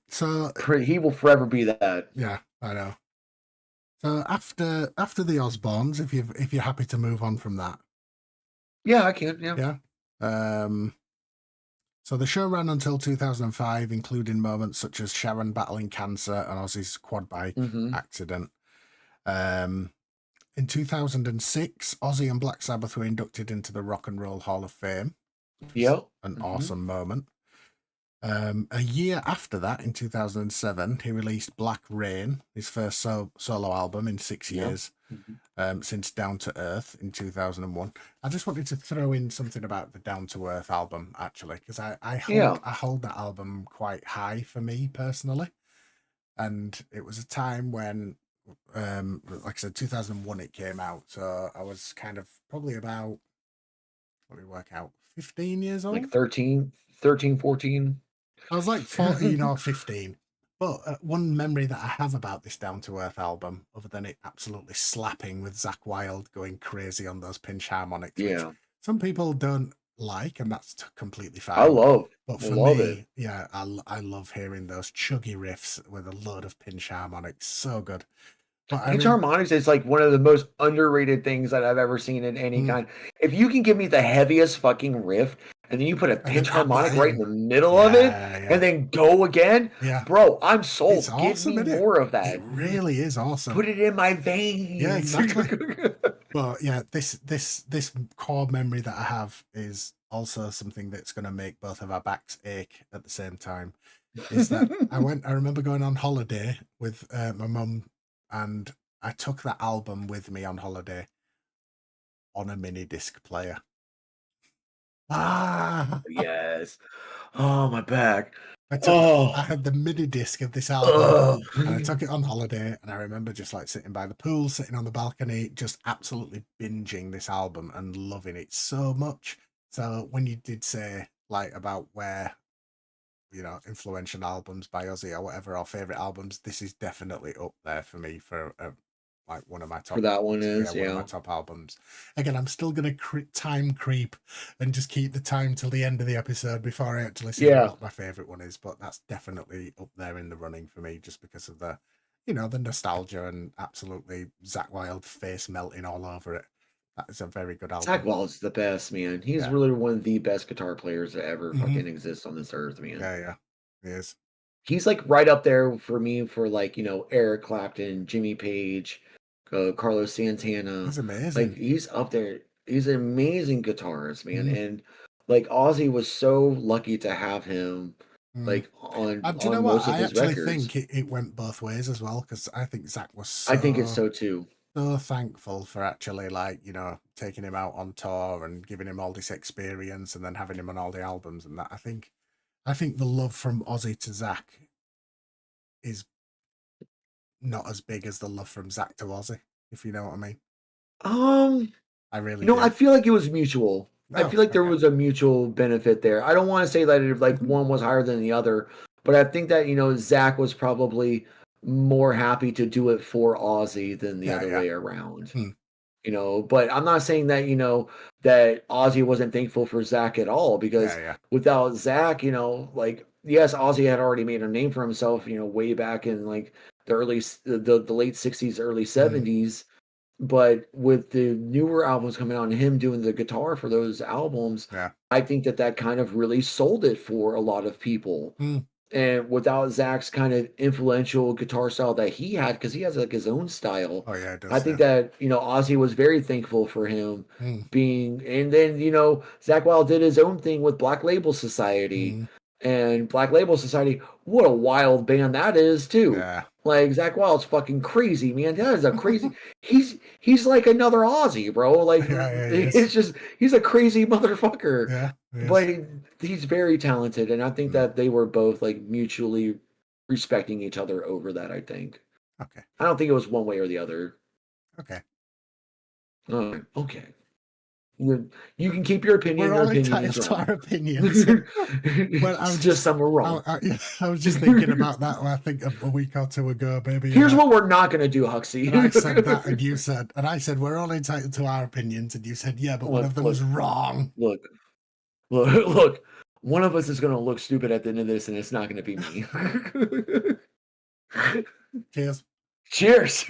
S2: So
S1: he will forever be that.
S2: yeah, I know. So after the Osbournes, if you're happy to move on from that,
S1: Yeah, I can. Yeah.
S2: yeah. Um, so the show ran until 2005, including moments such as Sharon battling cancer and Ozzy's quad bike
S1: Mm-hmm.
S2: accident. Um, in 2006, Ozzy and Black Sabbath were inducted into the Rock and Roll Hall of Fame, which was
S1: Yep.
S2: an
S1: Mm-hmm.
S2: awesome moment. A year after that, in 2007, he released Black Rain, his first solo album in 6
S1: Yep.
S2: years,
S1: Mm-hmm.
S2: since Down to Earth in 2001. I just wanted to throw in something about the Down to Earth album, actually, because
S1: Yeah.
S2: I hold that album quite high for me personally. And it was a time when, like I said, 2001 it came out. So I was kind of probably about, let me work out, 15 years
S1: Like
S2: old.
S1: 13, 14.
S2: I was like 14 or 15. But one memory that I have about this Down to Earth album, other than it absolutely slapping with Zach Wilde going crazy on those pinch harmonics, which
S1: Yeah.
S2: some people don't like, and that's completely
S1: I
S2: fine.
S1: love.
S2: But for
S1: Love it.
S2: me, yeah, I love hearing those chuggy riffs with a load of pinch harmonics. So good. But I
S1: Pinch
S2: mean,
S1: harmonics is like one of the most underrated things that I've ever seen in any
S2: mm,
S1: kind. If you can give me the heaviest fucking riff and then you put a
S2: and then
S1: pinch
S2: add that
S1: harmonic right in
S2: in.
S1: the middle of it
S2: Yeah,
S1: and
S2: yeah,
S1: then go again,
S2: yeah.
S1: bro, I'm
S2: It's
S1: sold. Give
S2: awesome,
S1: me
S2: isn't it?
S1: more of
S2: It
S1: that.
S2: really is awesome.
S1: Put it in my
S2: Yeah,
S1: veins.
S2: exactly. But yeah, this core memory that I have is also something that's going to make both of our backs ache at the same time. Is that I remember going on holiday with my mum, and I took that album with me on holiday on a mini disc player. Ah,
S1: Yes. Oh, my back.
S2: I
S1: Oh.
S2: had the mini disc of this album,
S1: Ugh.
S2: and I took it on holiday, and I remember just like sitting by the pool, sitting on the balcony, just absolutely binging this album and loving it so much. So when you did say like about where, influential albums by Ozzy or whatever, or favorite albums, this is definitely up there for me for like one of my
S1: For
S2: top.
S1: that one
S2: Yeah,
S1: is,
S2: one of my
S1: yeah.
S2: top albums. Again, I'm still gonna time creep and just keep the time till the end of the episode before I actually say
S1: Yeah.
S2: what my favorite one is. But that's definitely up there in the running for me, just because of the nostalgia and absolutely Zach Wild face melting all over it. That is a very good
S1: Zach
S2: album.
S1: Wild's the best, man. He's
S2: Yeah.
S1: really one of the best guitar players that ever
S2: Hmm.
S1: fucking exists on this earth, man.
S2: Yeah, yeah. He is.
S1: He's like right up there for me for like, Eric Clapton, Jimmy Page, Carlos Santana.
S2: He's
S1: Like
S2: amazing.
S1: he's up there. He's an amazing guitarist, man.
S2: Mm,
S1: And like Ozzy was so lucky to have him
S2: mm.
S1: like on
S2: And do you know
S1: on
S2: what?
S1: most of
S2: I
S1: his
S2: actually
S1: records.
S2: think it went both ways as well, because I think Zach was
S1: I think it's
S2: so
S1: so too.
S2: so thankful for actually like taking him out on tour and giving him all this experience and then having him on all the albums and that. I think the love from Ozzy to Zach is not as big as the love from Zach to Ozzy, if you know what I mean.
S1: Um
S2: I really
S1: I
S2: do.
S1: feel like it was mutual. I
S2: Oh,
S1: feel like there
S2: okay.
S1: was a mutual benefit there. I don't want to say that like
S2: Mhm.
S1: one was higher than the other, but I think that Zach was probably more happy to do it for Ozzy than the
S2: Yeah,
S1: other
S2: yeah.
S1: way around.
S2: Hmm.
S1: But I'm not saying that that Ozzy wasn't thankful for Zach at all
S2: Yeah,
S1: because
S2: yeah.
S1: without Zach, like yes, Ozzy had already made a name for himself, way back in like the late '60s, early
S2: Hmm.
S1: '70s, but with the newer albums coming out and him doing the guitar for those albums,
S2: Yeah.
S1: I think that that kind of really sold it for a lot of people.
S2: Hmm.
S1: And without Zach's kind of influential guitar style that he had, because he has like his own style,
S2: Oh yeah, it
S1: I
S2: does.
S1: think
S2: Yeah.
S1: that, Ozzy was very thankful for him
S2: Hmm.
S1: being, and then, Zach Wild did his own thing with Black Label Society.
S2: Hmm.
S1: And Black Label Society, what a wild band that is, too.
S2: Yeah.
S1: Like Zach Wild's fucking crazy, man. That is a crazy. He's like another Ozzy, bro. Like
S2: Yeah, yeah, he is.
S1: it's just he's a crazy motherfucker.
S2: Yeah, he
S1: But
S2: is.
S1: he's very talented, and I think
S2: Hmm.
S1: that they were both like mutually respecting each other over that. I think.
S2: Okay.
S1: I don't think it was one way or the other.
S2: Okay.
S1: Okay. You can keep your opinion.
S2: We're
S1: Your
S2: all
S1: opinion
S2: entitled
S1: is
S2: to our
S1: wrong.
S2: opinions. Well,
S1: It's just some are wrong.
S2: I was just thinking about that. I think a week or two ago, maybe,
S1: Here's what we're not gonna do,
S2: and I said that,
S1: Huxley.
S2: and I said we're all entitled to our opinions, and you said yeah, but one of
S1: Look,
S2: them's
S1: look,
S2: wrong.
S1: look, look. One of us is gonna look stupid at the end of this, and it's not gonna be me.
S2: Cheers.
S1: Cheers.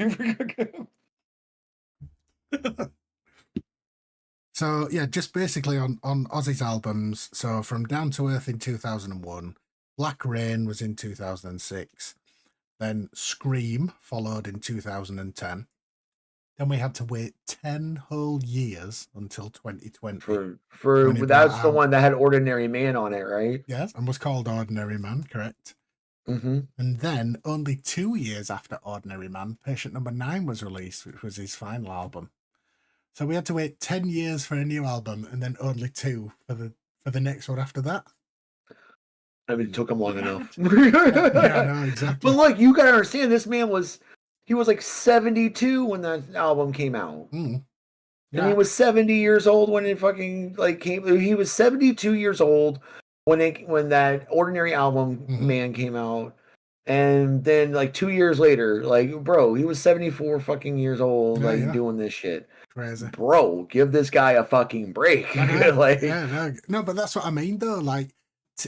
S2: So yeah, just basically on Ozzy's albums. So from Down to Earth in 2001, Black Rain was in 2006, then Scream followed in 2010. Then we had to wait 10 whole years until 2020
S1: for
S2: when he brought
S1: that's the
S2: out,
S1: one that had Ordinary Man on it, right?
S2: yes, and was called Ordinary Man, correct?
S1: Mm-hmm.
S2: And then only 2 years after Ordinary Man, Patient Number 9 was released, which was his final album. So we had to wait 10 years for a new album and then only two for the next one after that.
S1: I mean, it took him long enough.
S2: Yeah, I know,
S1: But
S2: exactly.
S1: look, you gotta understand, this man he was like 72 when that album came out.
S2: Mm,
S1: And he
S2: yeah.
S1: was 70 years old when it fucking like came. He was 72 years old when that Ordinary Album
S2: Hmm.
S1: Man came out. And then like 2 years later, like bro, he was 74 fucking years old,
S2: Yeah,
S1: like
S2: yeah.
S1: doing this shit.
S2: Crazy.
S1: Bro, give this guy a fucking break.
S2: I know.
S1: Like,
S2: Yeah, no. No, but that's what I mean though. Like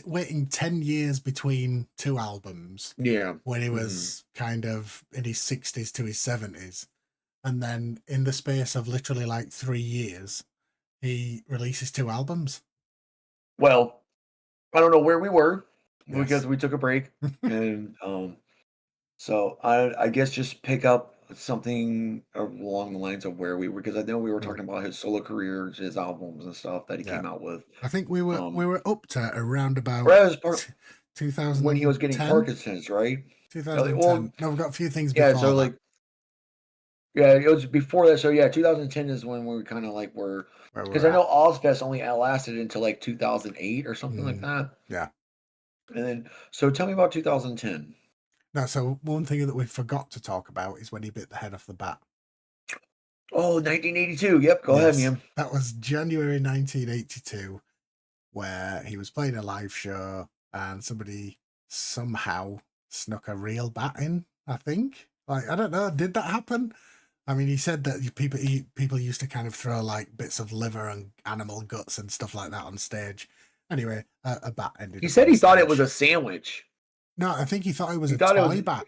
S2: waiting 10 years between two albums
S1: yeah.
S2: when he
S1: Mhm.
S2: was kind of in his 60s to his 70s. And then in the space of literally like 3 years, he releases two albums.
S1: Well, I don't know where we were because
S2: Yes.
S1: we took a break. And so I guess just pick up something along the lines of where we were, because I know we were
S2: Mm,
S1: talking about his solo careers, his albums and stuff that he
S2: yeah.
S1: came out with.
S2: I think we
S1: Um,
S2: were up to around
S1: or
S2: about
S1: that was part
S2: t
S1: when he was getting
S2: 2010?
S1: Parkinson's, right? Well,
S2: 2010. No, we've got a few things
S1: yeah.
S2: before
S1: So
S2: that
S1: like, yeah, it was before that. So yeah, 2010 is when we kind of like were,
S2: where
S1: because
S2: we're
S1: I
S2: at.
S1: know Ozfest only lasted until like 2008 or something like
S2: Mm,
S1: that.
S2: yeah.
S1: And then, so tell me about 2010.
S2: No, so one thing that we forgot to talk about is when he bit the head off the bat.
S1: Oh, 1982. Yep, go ahead,
S2: Yes,
S1: man.
S2: that was January 1982, where he was playing a live show and somebody somehow snuck a real bat in, I think. Like, I don't know, did that happen? I mean, he said that people used to kind of throw like bits of liver and animal guts and stuff like that on stage. Anyway, a bat ended
S1: He
S2: up
S1: said
S2: on
S1: he thought it was
S2: stage.
S1: a sandwich.
S2: No, I think he thought it was
S1: He
S2: a
S1: thought it
S2: toy
S1: was.
S2: bat.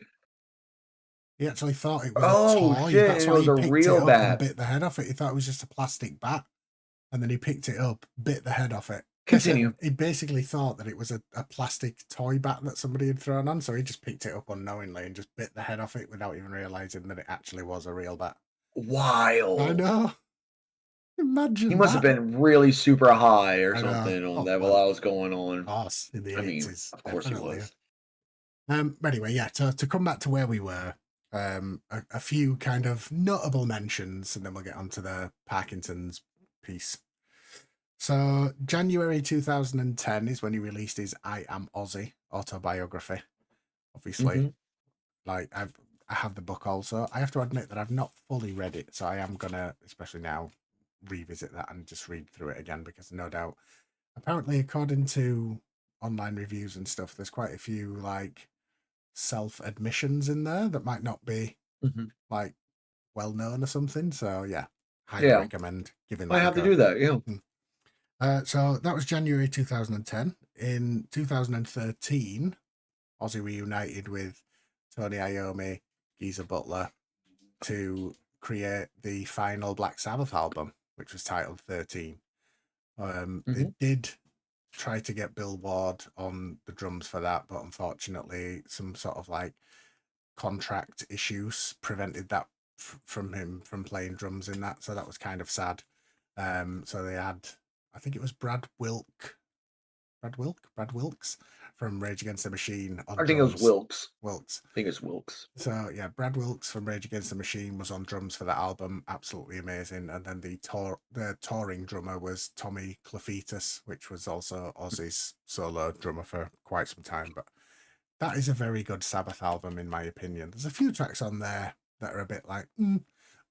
S2: He actually thought it was a
S1: Oh
S2: toy.
S1: shit!
S2: That's
S1: And it
S2: why
S1: was
S2: he
S1: a
S2: picked it
S1: real
S2: up and
S1: bat.
S2: bit the head off it. He thought it was just a plastic bat. And then he picked it up, bit the head off it.
S1: Continue.
S2: He basically thought that it was a plastic toy bat that somebody had thrown on, so he just picked it up unknowingly and just bit the head off it without even realizing that it actually was a real bat. I
S1: Wild.
S2: know.
S1: He
S2: Imagine
S1: must have
S2: that.
S1: been really super high or
S2: I know.
S1: something on
S2: Oh
S1: that while
S2: well,
S1: that was going on.
S2: of course, in the
S1: I mean,
S2: eighties,
S1: of course he
S2: definitely.
S1: was.
S2: Anyway, yeah. To come back to where we were, a few kind of notable mentions, and then we'll get onto the Parkinson's piece. So January 2010 is when he released his "I Am Ozzy" autobiography. Obviously,
S1: Hmm.
S2: like I have the book also. I have to admit that I've not fully read it, so I am gonna, especially now, revisit that and just read through it again because no doubt, apparently, according to online reviews and stuff, there's quite a few like self admissions in there that might not be
S1: Hmm.
S2: like well known or something. So yeah, highly
S1: Yeah,
S2: recommend giving
S1: I
S2: that a
S1: have to
S2: go.
S1: do that. Yeah.
S2: Hmm. So that was January 2010. In 2013, Ozzy reunited with Tony Iommi, Geezer Butler to create the final Black Sabbath album, which was titled 13. It
S1: Hmm.
S2: did try to get Bill Ward on the drums for that, but unfortunately, some sort of like contract issues prevented that from him from playing drums in that. So that was kind of sad. So they had, I think it was Brad Wilkes from Rage Against the Machine on
S1: I think it was
S2: drums.
S1: Wilkes.
S2: Wilkes.
S1: I think it's Wilkes.
S2: So yeah, Brad Wilkes from Rage Against the Machine was on drums for that album, absolutely amazing. And then the touring drummer was Tommy Clufetus, which was also Ozzy's solo drummer for quite some time. But that is a very good Sabbath album in my opinion. There's a few tracks on there that are a bit like,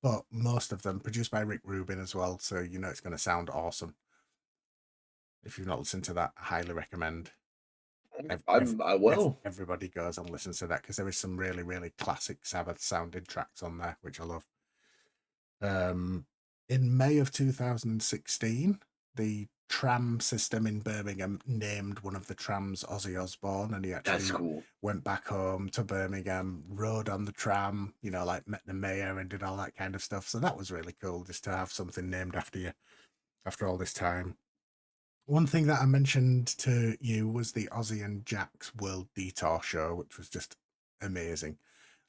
S2: but most of them produced by Rick Rubin as well, so you know it's going to sound awesome. If you've not listened to that, I highly recommend.
S1: I will.
S2: Everybody goes and listens to that because there is some really, really classic Sabbath sounding tracks on there, which I love. In May of 2016, the tram system in Birmingham named one of the trams Ozzy Osbourne, and he
S1: That's
S2: actually
S1: cool.
S2: went back home to Birmingham, rode on the tram, like met the mayor and did all that kind of stuff. So that was really cool just to have something named after you after all this time. One thing that I mentioned to you was the Ozzy and Jack's World Detour show, which was just amazing.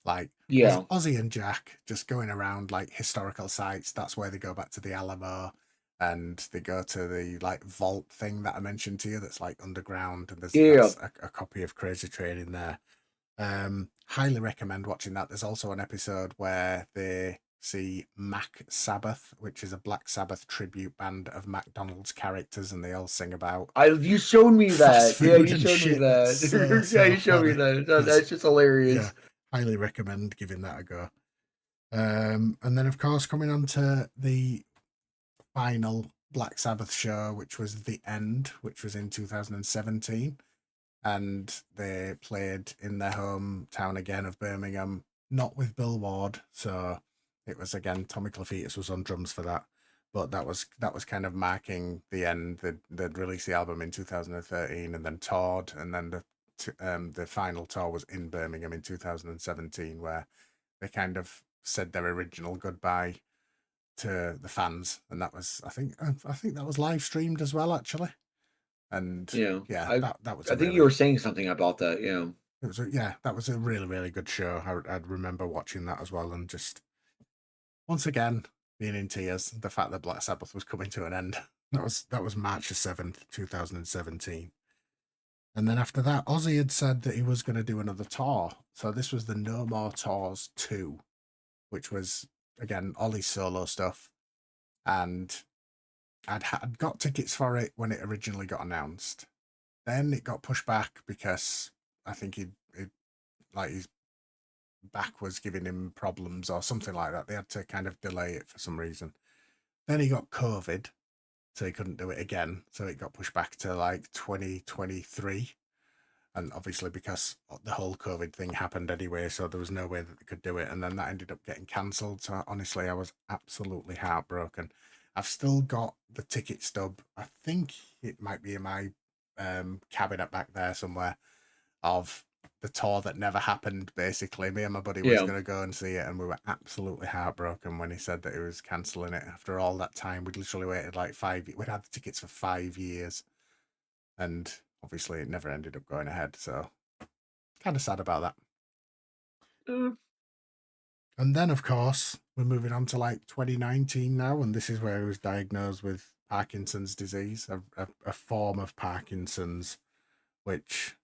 S2: Like
S1: Yeah.
S2: Ozzy and Jack just going around like historical sites. That's where they go back to the Alamo and they go to the like vault thing that I mentioned to you that's like underground and
S1: Yeah.
S2: that's a copy of Crazy Train in there. Highly recommend watching that. There's also an episode where they see Mac Sabbath, which is a Black Sabbath tribute band of McDonald's characters, and they all sing about
S1: You showed me
S2: fast
S1: that. Yeah,
S2: food
S1: you
S2: and
S1: showed me
S2: shit. That's
S1: that. Yeah,
S2: so
S1: you showed me
S2: funny.
S1: that.
S2: That's
S1: That's just
S2: yeah,
S1: hilarious.
S2: highly recommend giving that a go. And then of course coming on to the final Black Sabbath show, which was The End, which was in 2017, and they played in their hometown again of Birmingham, not with Bill Ward, so it was again Tommy Clufetus was on drums for that. But that was kind of marking the end. They'd released the album in 2013 and then toured, and then the final tour was in Birmingham in 2017, where they kind of said their original goodbye to the fans, and that was I think that was live streamed as well actually, and
S1: Yeah.
S2: yeah,
S1: I
S2: that was
S1: I
S2: a
S1: think you were
S2: really
S1: saying something about that. Yeah.
S2: Yeah, that was a really, really good show. I'd remember watching that as well, and just once again being in tears. The fact that Black Sabbath was coming to an end. That was March the 7th, 2017. And then after that, Ozzy had said that he was going to do another tour. So this was the No More Tours 2, which was again Ollie's solo stuff. And I'd got tickets for it when it originally got announced. Then it got pushed back because I think he like his back was giving him problems or something like that. They had to kind of delay it for some reason. Then he got COVID, so he couldn't do it again. So it got pushed back to like 2023. And obviously, because the whole COVID thing happened anyway, so there was no way that they could do it. And then that ended up getting cancelled. So honestly, I was absolutely heartbroken. I've still got the ticket stub. I think it might be in my cabinet back there somewhere of the tour that never happened. Basically, me and my buddy was
S1: Yeah.
S2: going to go and see it, and we were absolutely heartbroken when he said that he was cancelling it after all that time. We'd literally waited like 5 we'd had the tickets for 5 years, and obviously it never ended up going ahead, so kind of sad about that.
S1: Uh,
S2: And then of course we're moving on to like 2019 now, and this is where he was diagnosed with Parkinson's disease, a form of Parkinson's, which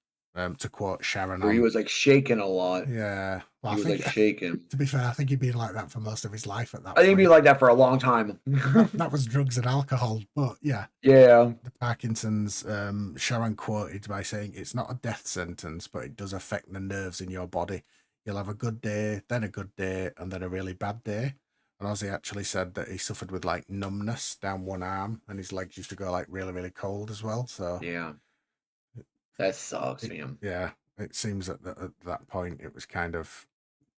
S2: to quote Sharon
S1: where he
S2: on.
S1: was like shaking a lot.
S2: Yeah. Well, I
S1: He was
S2: think
S1: like shaking.
S2: to be fair, I think he'd been like that for most of his life at
S1: I
S2: that
S1: think he'd be
S2: point.
S1: like that for a long time.
S2: That was drugs and alcohol, but yeah,
S1: Yeah.
S2: the Parkinson's. Sharon quoted by saying, "It's not a death sentence, but it does affect the nerves in your body. You'll have a good day, then a good day, and then a really bad day." And Ozzy actually said that he suffered with like numbness down one arm, and his legs used to go like really, really cold as well. So
S1: Yeah. That sucks,
S2: it,
S1: man.
S2: yeah, it seems at that point it was kind of,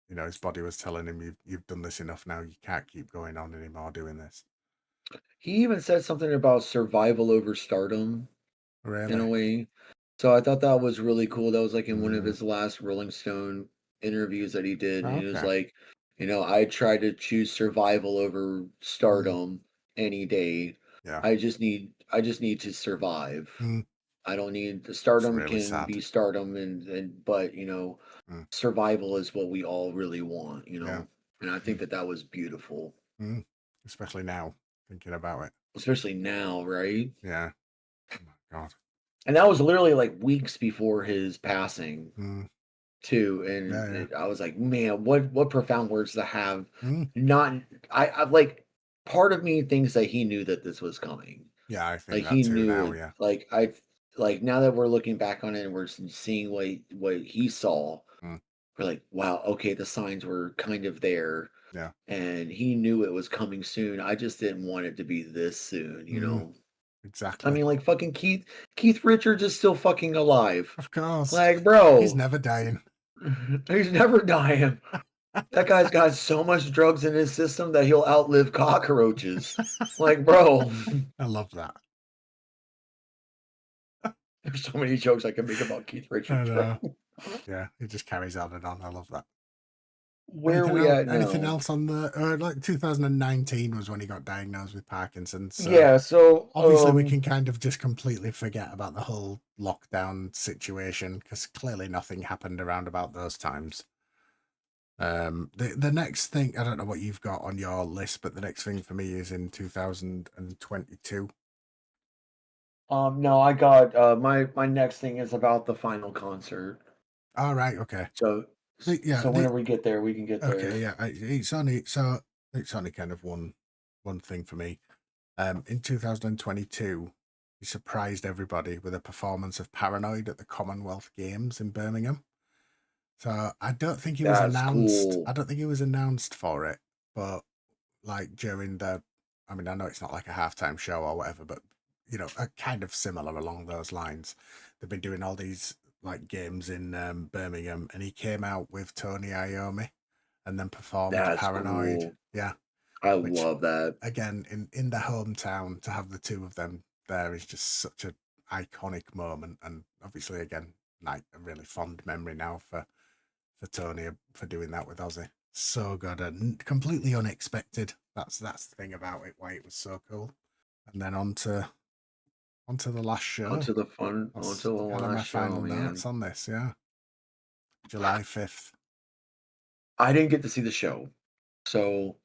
S2: his body was telling him, you've done this enough now. You can't keep going on anymore doing this.
S1: He even said something about survival over stardom in
S2: Really?
S1: a way. So I thought that was really cool. That was like in one of
S2: Mm.
S1: his last Rolling Stone interviews that he did. And he was
S2: Okay.
S1: like, I try to choose survival over
S2: Mm.
S1: stardom any day.
S2: Yeah.
S1: I just need to survive.
S2: Mm.
S1: I don't need the
S2: It's
S1: stardom
S2: really
S1: can
S2: sad.
S1: be stardom but
S2: Mm.
S1: survival is what we all really want,
S2: Yeah.
S1: And I think
S2: Mm.
S1: that that was beautiful,
S2: Mm. Especially now, thinking about it.
S1: especially now, right?
S2: Yeah. Oh my God.
S1: And that was literally like weeks before his passing
S2: Mm.
S1: too,
S2: Yeah.
S1: and
S2: Yeah.
S1: I was like, man, what profound words to have.
S2: Mm.
S1: Not, I like part of me thinks that he knew that this was coming.
S2: Yeah. I think
S1: Like
S2: that
S1: he
S2: too
S1: knew
S2: now.
S1: it.
S2: Yeah.
S1: Like now that we're looking back on it and we're seeing what he saw,
S2: Mm.
S1: we're like, wow, okay, the signs were kind of there,
S2: Yeah.
S1: and he knew it was coming soon. I just didn't want it to be this soon.
S2: Mm.
S1: I
S2: Exactly.
S1: mean, like fucking Keith Richards is still fucking alive.
S2: Of course.
S1: Like,
S2: He's
S1: bro,
S2: never dying.
S1: he's never dying. That guy's got so much drugs in his system that he'll outlive cockroaches. Like, bro,
S2: I love that.
S1: there's so many jokes I can make about Keith
S2: I
S1: Richards, bro.
S2: know. Yeah. He just carries on and on. I love that.
S1: Where are we at
S2: Anything
S1: now?
S2: else on the like 2019 was when he got diagnosed with Parkinson's. So
S1: Yeah, so
S2: obviously we can kind of just completely forget about the whole lockdown situation because clearly nothing happened around about those times. The next thing, I don't know what you've got on your list, but the next thing for me is in 2022.
S1: no, I got my next thing is about the final concert.
S2: All right, okay.
S1: So
S2: Yeah,
S1: so whenever we get there, we can get
S2: okay,
S1: there.
S2: yeah. It's only kind of one thing for me. In 2022, he surprised everybody with a performance of Paranoid at the Commonwealth Games in Birmingham. So I don't think he was
S1: That's
S2: announced.
S1: cool.
S2: I don't think he was announced for it, but like during I mean, I know it's not like a halftime show or whatever, but a kind of similar along those lines. They've been doing all these like games in Birmingham, and he came out with Tony Iommi and then performed
S1: That's
S2: Paranoid.
S1: cool.
S2: Yeah,
S1: I
S2: which
S1: love that.
S2: again in their hometown to have the two of them there is just such an iconic moment, and obviously again like a really fond memory now for Tony for doing that with Ozzy. So good and completely unexpected. That's the thing about it, why it was so cool. And then on to the last show.
S1: Onto the
S2: That's
S1: last
S2: kind of my
S1: show,
S2: final
S1: man.
S2: notes on this. Yeah. July 5th.
S1: I didn't get to see the show, so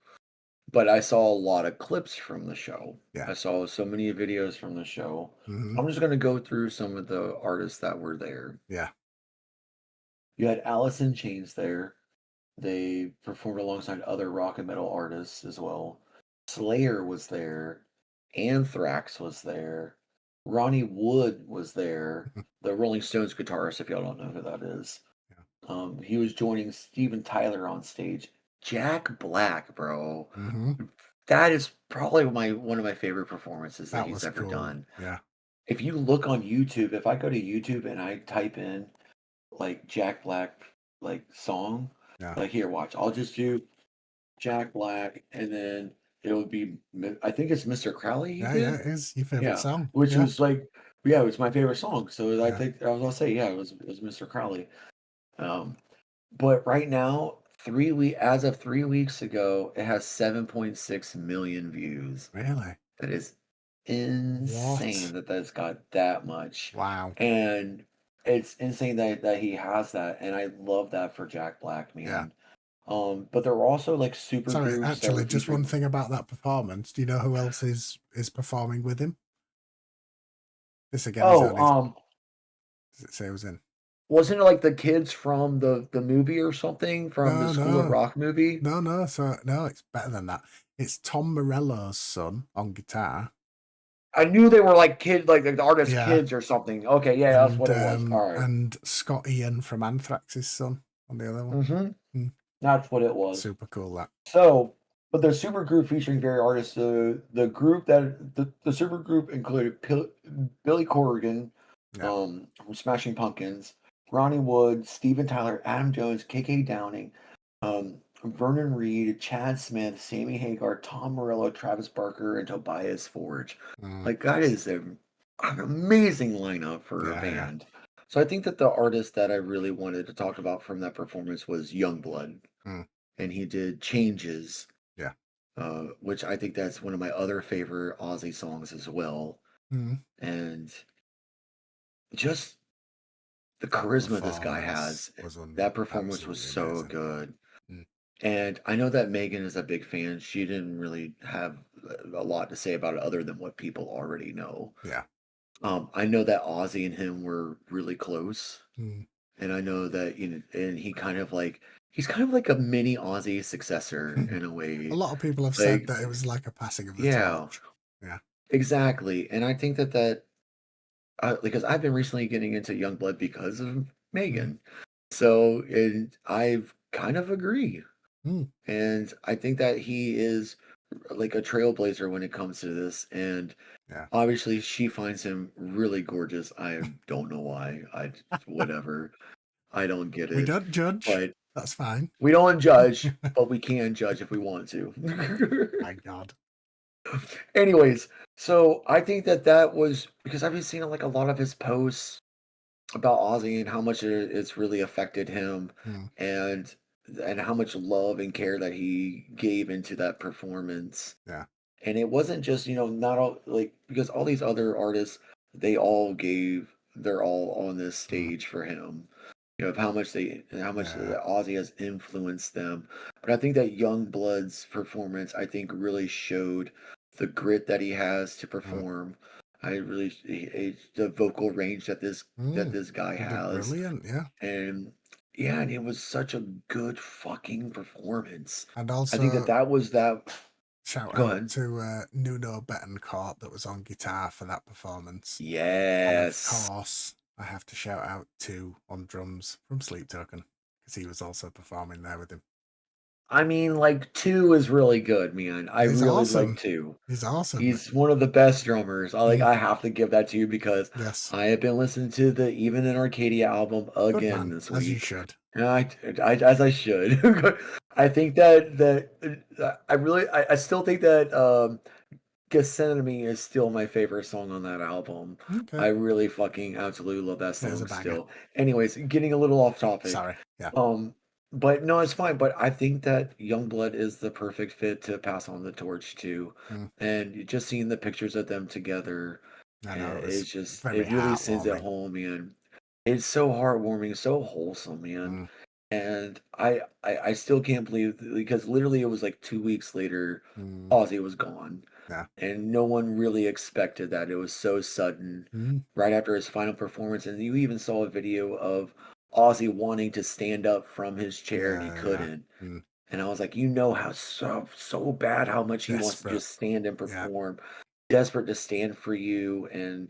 S1: but I saw a lot of clips from the show.
S2: Yeah.
S1: I saw so many videos from the show.
S2: Hmm.
S1: I'm just gonna go through some of the artists that were there.
S2: Yeah.
S1: You had Alice in Chains there. They performed alongside other rock and metal artists as well. Slayer was there. Anthrax was there. Ronnie Wood was there. The Rolling Stones guitarist, if y'all don't know who that is.
S2: Yeah.
S1: He was joining Steven Tyler on stage. Jack Black, bro.
S2: Hmm.
S1: That is probably one of my favorite performances that
S2: That
S1: he's
S2: was
S1: ever
S2: cool.
S1: done.
S2: Yeah.
S1: If you look on YouTube, if I go to YouTube and I type in like Jack Black like song,
S2: Yeah.
S1: like here, watch. I'll just do Jack Black, and then it would be I think it's Mr. Crowley he
S2: Yeah. Yeah.
S1: did?
S2: It is your favorite
S1: Yeah,
S2: song.
S1: which
S2: Yeah.
S1: was like yeah, it was my favorite song, so I
S2: Yeah.
S1: think I was gonna say, yeah, it was Mr. Crowley. Um, but right now, 3 weeks ago, it has 7.6 million views.
S2: Really?
S1: That is insane
S2: What?
S1: that that's got that much,
S2: Wow.
S1: and it's insane that he has that, and I love that for Jack Black,
S2: Yeah.
S1: man. But there were also, like, super
S2: Sorry,
S1: groups that were
S2: actually, just one
S1: featuring.
S2: thing about that performance. Do you know who else is performing with him? This again is
S1: Oh,
S2: only, does it say who's in?
S1: wasn't it, like, the kids from the movie or something, from the
S2: No,
S1: School of
S2: no,
S1: Rock movie?
S2: no, no. So no, it's better than that. It's Tom Morello's son on guitar.
S1: I knew they were, like, like, the artist's
S2: Yeah,
S1: kids or something. Okay, yeah, that's what it was. Alright.
S2: and Scott Ian from Anthrax's son on the other one.
S1: Mhm.
S2: Mm,
S1: That's what it was.
S2: super cool that.
S1: So, but the super group featuring various artists, the group that the super group included Billy Corrigan,
S2: Yeah.
S1: from Smashing Pumpkins, Ronnie Wood, Steven Tyler, Adam Jones, KK Downing, Vernon Reed, Chad Smith, Sammy Hagar, Tom Morello, Travis Barker, and Tobias Forge.
S2: Mm,
S1: Like that is an amazing lineup for a
S2: yeah, yeah.
S1: band. So I think that the artist that I really wanted to talk about from that performance was Youngblood,
S2: Mm,
S1: and he did Changes,
S2: yeah.
S1: which I think that's one of my other favorite Ozzy songs as well.
S2: Mm.
S1: And just the
S2: That
S1: charisma this guy
S2: performance
S1: has,
S2: was
S1: that performance was
S2: absolutely
S1: so
S2: amazing.
S1: good.
S2: Mm,
S1: And I know that Megan is a big fan. She didn't really have a lot to say about it other than what people already know.
S2: yeah.
S1: I know that Ozzy and him were really close,
S2: Mm.
S1: and I know that and he's kind of like a mini Ozzy successor in a
S2: A
S1: way.
S2: lot of people have said
S1: Like,
S2: that it was like a passing of the
S1: yeah,
S2: torch. Yeah.
S1: exactly. And I think that because I've been recently getting into Youngblood because of
S2: Mm,
S1: Megan. So, and I've kind of agree.
S2: mm,
S1: And I think that he is like a trailblazer when it comes to this. And
S2: yeah.
S1: obviously, she finds him really gorgeous. I don't know why. Whatever. I don't get
S2: We
S1: it.
S2: don't judge.
S1: But
S2: That's fine.
S1: we don't judge, but we can judge if we want to.
S2: My God.
S1: Anyways, so I think that was because I've been seeing like a lot of his posts about Ozzy and how much it's really affected him,
S2: Mm,
S1: and how much love and care that he gave into that performance.
S2: yeah.
S1: And it wasn't just, not all like because all these other artists, they all gave their all on this
S2: Mm,
S1: stage for him. Of how much
S2: yeah.
S1: Ozzy has influenced them. But I think that Young Blood's performance, I think, really showed the grit that he has to
S2: Mm,
S1: perform. The vocal range that
S2: mm.
S1: this guy
S2: He did
S1: has,
S2: brilliant. Yeah.
S1: and yeah, and it was such a good fucking performance.
S2: And
S1: I think
S2: also,
S1: that was that.
S2: shout
S1: Go
S2: out
S1: ahead.
S2: to Nuno Betancourt that was on guitar for that performance. And of
S1: Yes.
S2: course, I have to shout out to on drums from Sleep Token because he was also performing there with him.
S1: I mean, like, 2 is really good, man. I
S2: He's
S1: really like
S2: awesome.
S1: 2.
S2: He's awesome.
S1: He's one of the best drummers.
S2: Mm,
S1: I have to give that to you because
S2: yes.
S1: I have been listening to the Even in Arcadia album
S2: Good
S1: again
S2: man,
S1: this
S2: as you
S1: week,
S2: should.
S1: and as I should. I think I still think that, Gethsemane is still my favorite song on that album.
S2: Okay.
S1: I really fucking absolutely love that
S2: It is a
S1: song
S2: banger.
S1: still. Anyways, getting a little off topic.
S2: Sorry. Yeah.
S1: Um, but no, it's fine. But I think that Youngblood is the perfect fit to pass on the torch to.
S2: Mm,
S1: And just seeing the pictures of them together,
S2: I know it was
S1: it's just
S2: very
S1: it really sends it
S2: heartwarming.
S1: home, man. It's so heartwarming, so wholesome, man.
S2: Mm,
S1: And I still can't believe because literally it was like 2 weeks later,
S2: mm,
S1: Ozzy was gone,
S2: yeah.
S1: and no one really expected that. It was so sudden
S2: Mm,
S1: right after his final performance, and you even saw a video of Ozzy wanting to stand up from his chair, and he
S2: yeah, yeah.
S1: couldn't.
S2: Mm,
S1: And I was like, "You know how so bad how much he wants to
S2: desperate.
S1: just stand and
S2: Yeah.
S1: perform, desperate to stand for you," and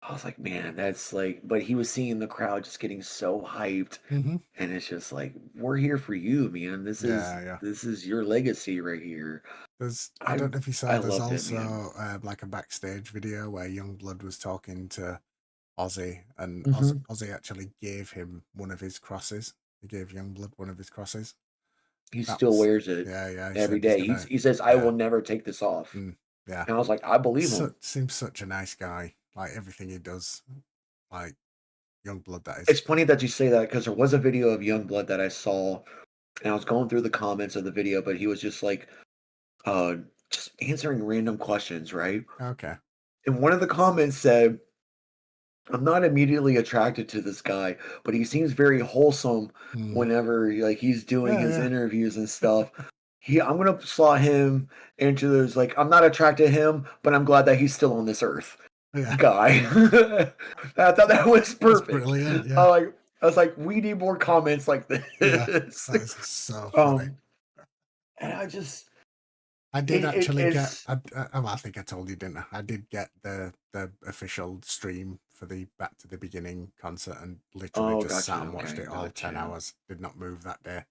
S1: I was like, "Man, that's like," but he was seeing the crowd just getting so hyped,
S2: Hmm.
S1: and it's just like, "We're here for you, man.
S2: Yeah, yeah.
S1: This is your legacy right here."
S2: I don't know if you saw,
S1: I
S2: there's
S1: loved it, man.
S2: also like a backstage video where Youngblood was talking to Ozzy, and
S1: Mhm.
S2: Ozzy actually gave him one of his crosses. He gave Youngblood one of his crosses.
S1: He
S2: That
S1: still
S2: was,
S1: wears it
S2: yeah, yeah. He
S1: every
S2: said he's
S1: day.
S2: gonna,
S1: He says, "I
S2: yeah,
S1: will never take this off."
S2: mm, yeah.
S1: And I was like, "I believe
S2: So,
S1: him."
S2: seems such a nice guy. Like everything he does, like Youngblood, that
S1: It's
S2: is.
S1: funny that you say that because there was a video of Youngblood that I saw, and I was going through the comments of the video, but he was just like, uh, just answering random questions, right?
S2: Okay.
S1: And one of the comments said, "I'm not immediately attracted to this guy, but he seems very wholesome
S2: Mm.
S1: whenever like he's doing
S2: Yeah,
S1: his
S2: yeah,
S1: interviews and stuff." I'm gonna slot him into those like I'm not attracted to him, but I'm glad that he's still on this earth
S2: yeah.
S1: guy. I thought that was
S2: That's
S1: perfect.
S2: brilliant. Yeah,
S1: I was like, we need more comments like
S2: yeah.
S1: this.
S2: That is so funny.
S1: um, and I just
S2: I did actually get.
S1: it's
S2: Oh, I think I told you, didn't I? I did get the official stream for the Back to the Beginning concert, and literally
S1: oh,
S2: just sat
S1: gotcha,
S2: and watched
S1: okay,
S2: it all 10
S1: gotcha,
S2: hours. Did not move that day.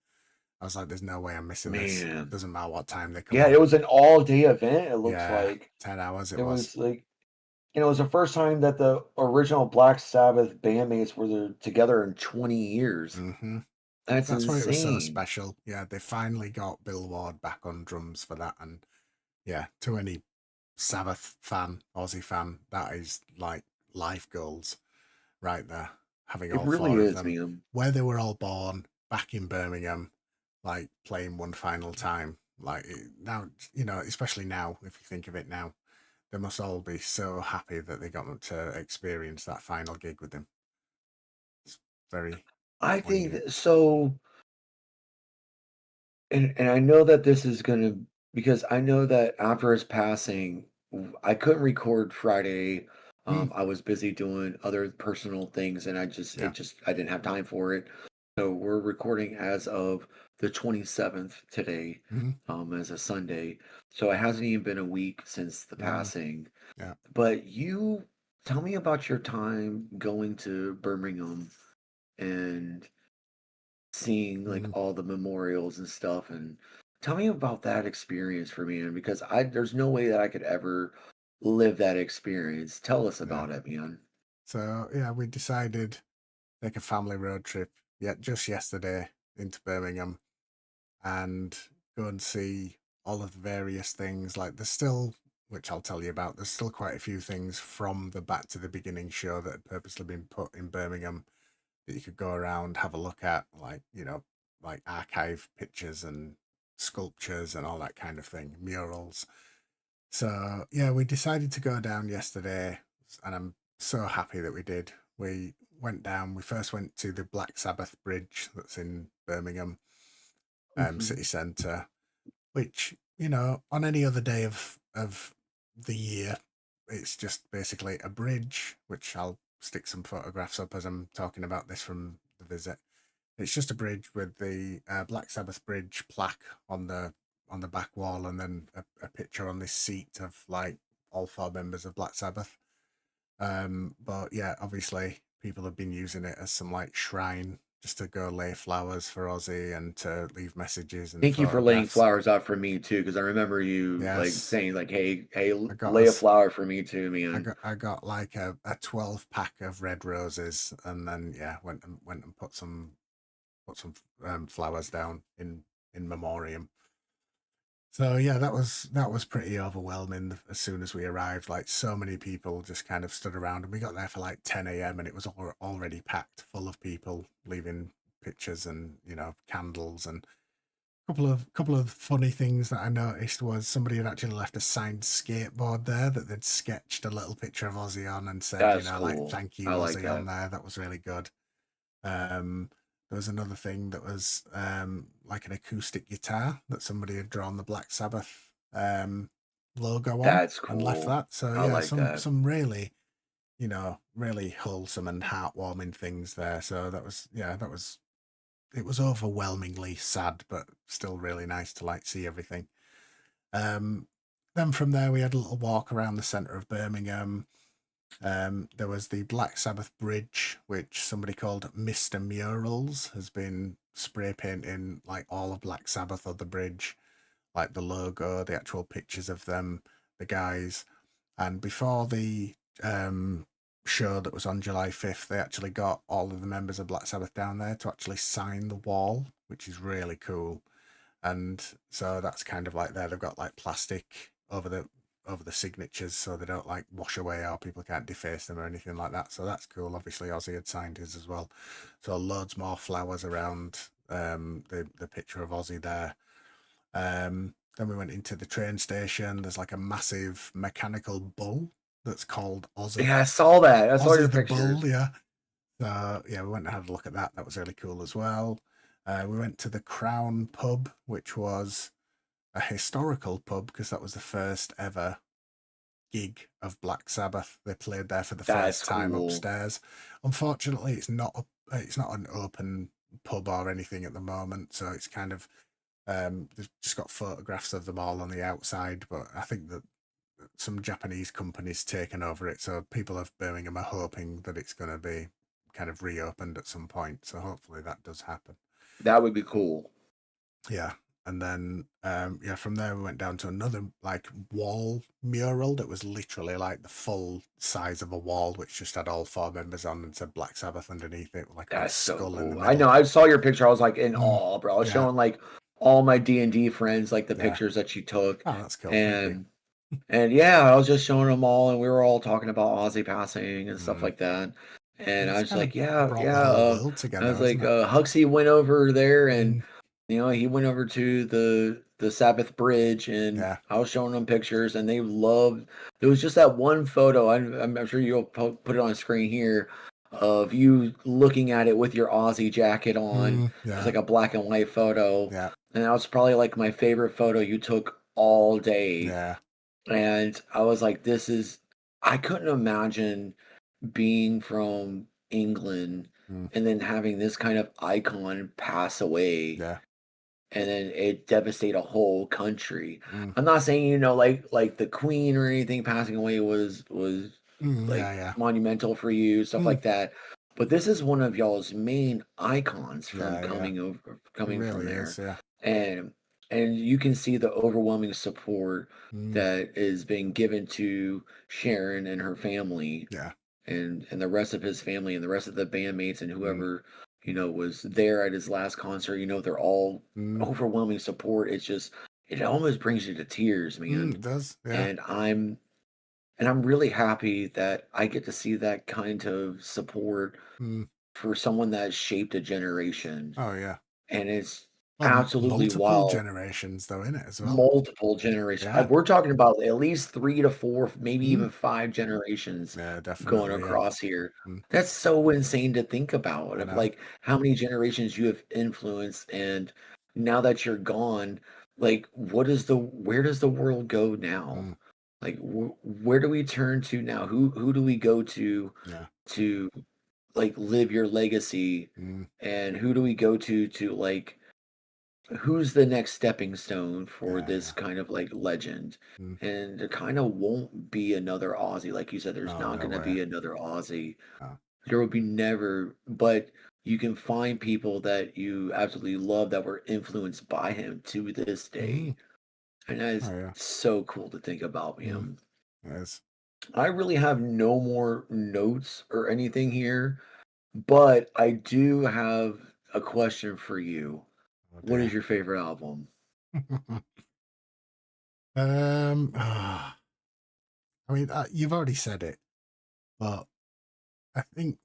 S2: I was like, "There's no way I'm missing this.
S1: man.
S2: Doesn't matter what time they come
S1: Yeah,
S2: on."
S1: it was an all day event. It looks
S2: Yeah,
S1: like
S2: 10 hours it
S1: it
S2: was.
S1: was like it was the first time that the original Black Sabbath bandmates were together in 20 years.
S2: Hmm.
S1: That's
S2: That's why it was so
S1: insane.
S2: special. Yeah, they finally got Bill Ward back on drums for that, and yeah, to any Sabbath fan, Aussie fan, that is like life goals right there. Having
S1: It
S2: all
S1: really
S2: four of
S1: is,
S2: them,
S1: man.
S2: where they were all born, back in Birmingham, like playing one final time. Like now, especially now, if you think of it now, they must all be so happy that they got to experience that final gig with them. It's very
S1: I think
S2: poignant.
S1: that, so, and I know that this is gonna because I know that after his passing, I couldn't record Friday.
S2: Mm,
S1: I was busy doing other personal things, and
S2: yeah.
S1: I didn't have time for it. So we're recording as of the 27th today,
S2: Hmm.
S1: as a Sunday. So it hasn't even been a week since the
S2: Mm,
S1: passing.
S2: yeah.
S1: But you tell me about your time going to Birmingham and seeing like
S2: Mm,
S1: all the memorials and stuff, and tell me about that experience for me, man, because I there's no way that I could ever live that experience. Tell us
S2: yeah.
S1: about it, man.
S2: So yeah, we decided to take a family road trip. Yeah, just yesterday into Birmingham and go and see all of the various things. Like there's still, which I'll tell you about, there's still quite a few things from the Back to the Beginning show that had purposely been put in Birmingham that you could go around, have a look at, like, like archive pictures and sculptures and all that kind of thing, murals. So yeah, we decided to go down yesterday, and I'm so happy that we did. We went down. We first went to the Black Sabbath Bridge that's in Birmingham city
S1: Mhm.
S2: centre, which on any other day of the year, it's just basically a bridge. Which I'll stick some photographs up as I'm talking about this from the visit. It's just a bridge with the Black Sabbath Bridge plaque on the back wall, and then a picture on this seat of like all four members of Black Sabbath. But yeah, obviously people have been using it as some like shrine just to go lay flowers for Ozzy and to leave messages and
S1: Thank you for laying
S2: photographs.
S1: flowers out for me too, because I remember you like
S2: Yes,
S1: saying like, hey,
S2: I got
S1: lay a
S2: us.
S1: flower for me too, man.
S2: I got like a 12 pack of red roses, and then yeah, went and put some flowers down in memoriam. So yeah, that was pretty overwhelming as soon as we arrived. Like so many people just kind of stood around, and we got there for like 10 a.m. and it was already packed full of people leaving pictures and candles. And couple of funny things that I noticed was somebody had actually left a signed skateboard there that they'd sketched a little picture of Ozzy on and said,
S1: That's
S2: like
S1: cool.
S2: thank you
S1: I like
S2: Ozzy on
S1: that.
S2: there. That was really good. There was another thing that was like an acoustic guitar that somebody had drawn the Black Sabbath logo on
S1: That's
S2: and left
S1: cool.
S2: that. So
S1: I
S2: yeah,
S1: like
S2: some
S1: that.
S2: some really, really wholesome and heartwarming things there. So that was, yeah, that was, it was overwhelmingly sad, but still really nice to like see everything. Um, then from there we had a little walk around the centre of Birmingham. There was the Black Sabbath Bridge, which somebody called Mr. Murals has been spray painting like all of Black Sabbath on the bridge, like the logo, the actual pictures of them, the guys. And before the show that was on July 5th, they actually got all of the members of Black Sabbath down there to actually sign the wall, which is really cool. And so that's kind of like there. They've got like plastic over the signatures so they don't like wash away or people can't deface them or anything like that. So that's cool. Obviously, Ozzy had signed his as well. So loads more flowers around the picture of Ozzy there. Then we went into the train station. There's like a massive mechanical bull that's called Ozzy.
S1: Yeah, I saw that. I saw your
S2: Ozzy the Bull,
S1: pictures.
S2: yeah. So yeah, we went and had a look at that. That was really cool as well. We went to the Crown pub, which was a historical pub because that was the first ever gig of Black Sabbath. They played there for the
S1: That's
S2: first time
S1: cool.
S2: upstairs. Unfortunately, it's not an open pub or anything at the moment, so it's kind of they've just got photographs of them all on the outside. But I think that some Japanese companies taken over it, so people of Birmingham are hoping that it's going to be kind of reopened at some point. So hopefully that does happen.
S1: That would be cool.
S2: Yeah. And then yeah, from there we went down to another like wall mural that was literally like the full size of a wall, which just had all four members on and said Black Sabbath underneath it, like a big
S1: That's so
S2: skull in the
S1: cool. I
S2: middle.
S1: know. I saw your picture. I was like in
S2: Mm,
S1: awe, bro. I was
S2: yeah,
S1: showing like all my D&D friends like the
S2: yeah.
S1: pictures that you took,
S2: Oh, that's cool. Thank you.
S1: and and yeah, I was just showing them all, and we were all talking about Ozzy passing and stuff
S2: Mm.
S1: like that. And I
S2: It's
S1: was
S2: kind of
S1: like, yeah,
S2: brought the
S1: yeah.
S2: whole world
S1: I
S2: together,
S1: was
S2: hasn't
S1: like,
S2: it?
S1: Huxy went over there, and
S2: Mm,
S1: he went over to the Sabbath Bridge, and
S2: yeah.
S1: I was showing them pictures, and they loved. There was just that one photo. I'm sure you'll put it on screen here of you looking at it with your Aussie jacket on. It was
S2: Yeah,
S1: like a black and white photo,
S2: yeah,
S1: and that was probably like my favorite photo you took all day.
S2: yeah.
S1: And I was like, this is. I couldn't imagine being from England
S2: Mm,
S1: and then having this kind of icon pass away
S2: yeah.
S1: and then it devastate a whole country.
S2: Mm,
S1: I'm not saying, like the Queen or anything passing away was
S2: yeah,
S1: like
S2: yeah.
S1: monumental for you, stuff
S2: Mm,
S1: like that. But this is one of y'all's main icons from
S2: yeah, yeah. It
S1: coming from
S2: really
S1: there.
S2: is. Yeah.
S1: And and you can see the overwhelming support
S2: Mm,
S1: that is being given to Sharon and her family
S2: yeah.
S1: and the rest of his family and the rest of the bandmates and
S2: Mm,
S1: whoever was there at his last concert. They're all
S2: mm,
S1: overwhelming support. It's just it almost brings you to tears, man.
S2: it does. Yeah.
S1: And I'm really happy that I get to see that kind of support
S2: Mm,
S1: for someone that shaped a generation.
S2: oh, yeah.
S1: And it's
S2: Well,
S1: absolutely
S2: multiple
S1: wild.
S2: generations though in it as well.
S1: Multiple generations.
S2: Yeah.
S1: We're talking about at least 3 to 4, maybe
S2: Mm,
S1: even 5 generations
S2: yeah,
S1: going
S2: definitely. Yeah.
S1: across here.
S2: Mm,
S1: That's so insane to think about
S2: I
S1: of,
S2: know.
S1: like, how many generations you have influenced, and now that you're gone, like, where does the world go now?
S2: Mm,
S1: Like, where do we turn to now? Who do we go
S2: yeah.
S1: to, like, live your legacy?
S2: Mm,
S1: And who do we go to, like who's the next stepping stone for
S2: yeah.
S1: this
S2: Yeah.
S1: kind of like legend?
S2: Mm,
S1: And there kind of won't be another Aussie. Like you said, there's
S2: no,
S1: not
S2: no
S1: going to
S2: way.
S1: be another Aussie.
S2: No.
S1: There will be never, but you can find people that you absolutely love that were influenced by him to this
S2: Mm,
S1: day. And that
S2: oh
S1: is
S2: yeah.
S1: so cool to think about,
S2: Mm,
S1: man.
S2: it is.
S1: I really have no more notes or anything here, but I do have a question for you.
S2: Oh
S1: What is
S2: dear.
S1: your favorite album?
S2: Ah, I mean, you've already said it, but I think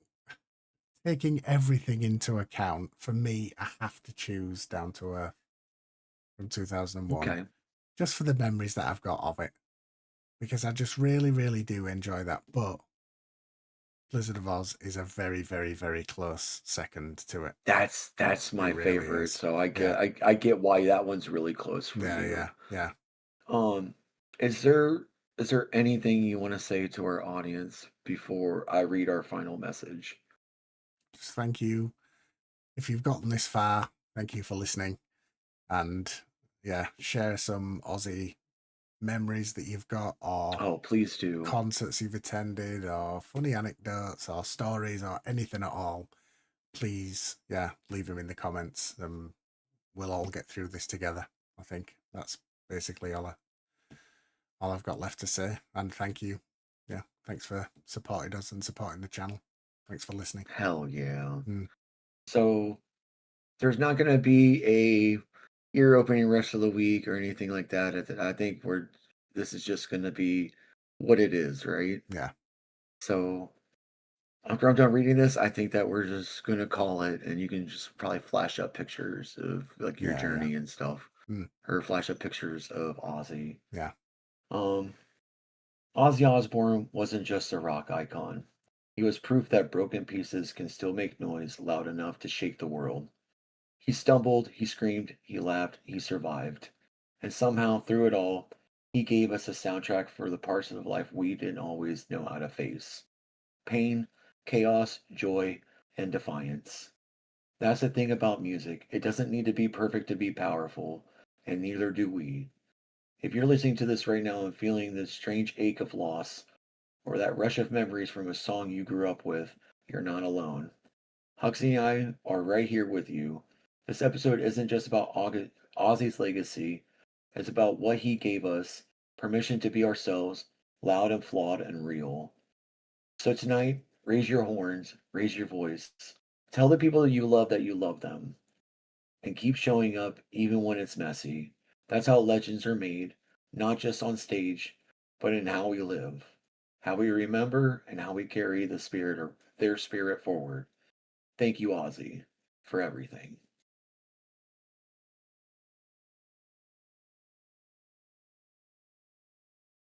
S2: taking everything into account, for me, I have to choose Down to Earth from 2001,
S1: Okay.
S2: just for the memories that I've got of it, because I just really, really do enjoy that. But Blizzard of Oz is a very, very, very close second to it.
S1: That's
S2: It
S1: my
S2: really
S1: favorite,
S2: is.
S1: so I
S2: Yeah.
S1: get I get why that one's really close for
S2: Yeah,
S1: you.
S2: yeah, yeah.
S1: Um, is there anything you wanna say to our audience before I read our final message?
S2: Just thank you. If you've gotten this far, thank you for listening. And yeah, share some Aussie memories that you've got, or
S1: Oh, please do.
S2: concerts you've attended, or funny anecdotes, or stories, or anything at all. Please, yeah, leave them in the comments. We'll all get through this together. I think that's basically all I've got left to say. And thank you. Yeah, thanks for supporting us and supporting the channel. Thanks for listening.
S1: Hell yeah.
S2: Mm,
S1: So, there's not gonna be a ear opening rest of the week or anything like that. I think this is just gonna be what it is, right?
S2: yeah,
S1: So, after I'm done reading this, I think that we're just gonna call it, and you can just probably flash up pictures of like your
S2: yeah, yeah.
S1: journey and stuff,
S2: Mm,
S1: or flash up pictures of Ozzy.
S2: yeah,
S1: Um, Ozzy Osbourne wasn't just a rock icon. He was proof that broken pieces can still make noise loud enough to shake the world. He stumbled, he screamed, he laughed, he survived. And somehow, through it all, he gave us a soundtrack for the parts of life we didn't always know how to face: pain, chaos, joy, and defiance. That's the thing about music. It doesn't need to be perfect to be powerful, and neither do we. If you're listening to this right now and feeling this strange ache of loss, or that rush of memories from a song you grew up with, you're not alone. Huxley and I are right here with you. This episode isn't just about Ozzy's legacy, it's about what he gave us: permission to be ourselves, loud and flawed and real. So tonight, raise your horns, raise your voice. Tell the people you love that you love them, and keep showing up even when it's messy. That's how legends are made, not just on stage, but in how we live, how we remember, and how we carry their spirit forward. Thank you, Ozzy, for everything.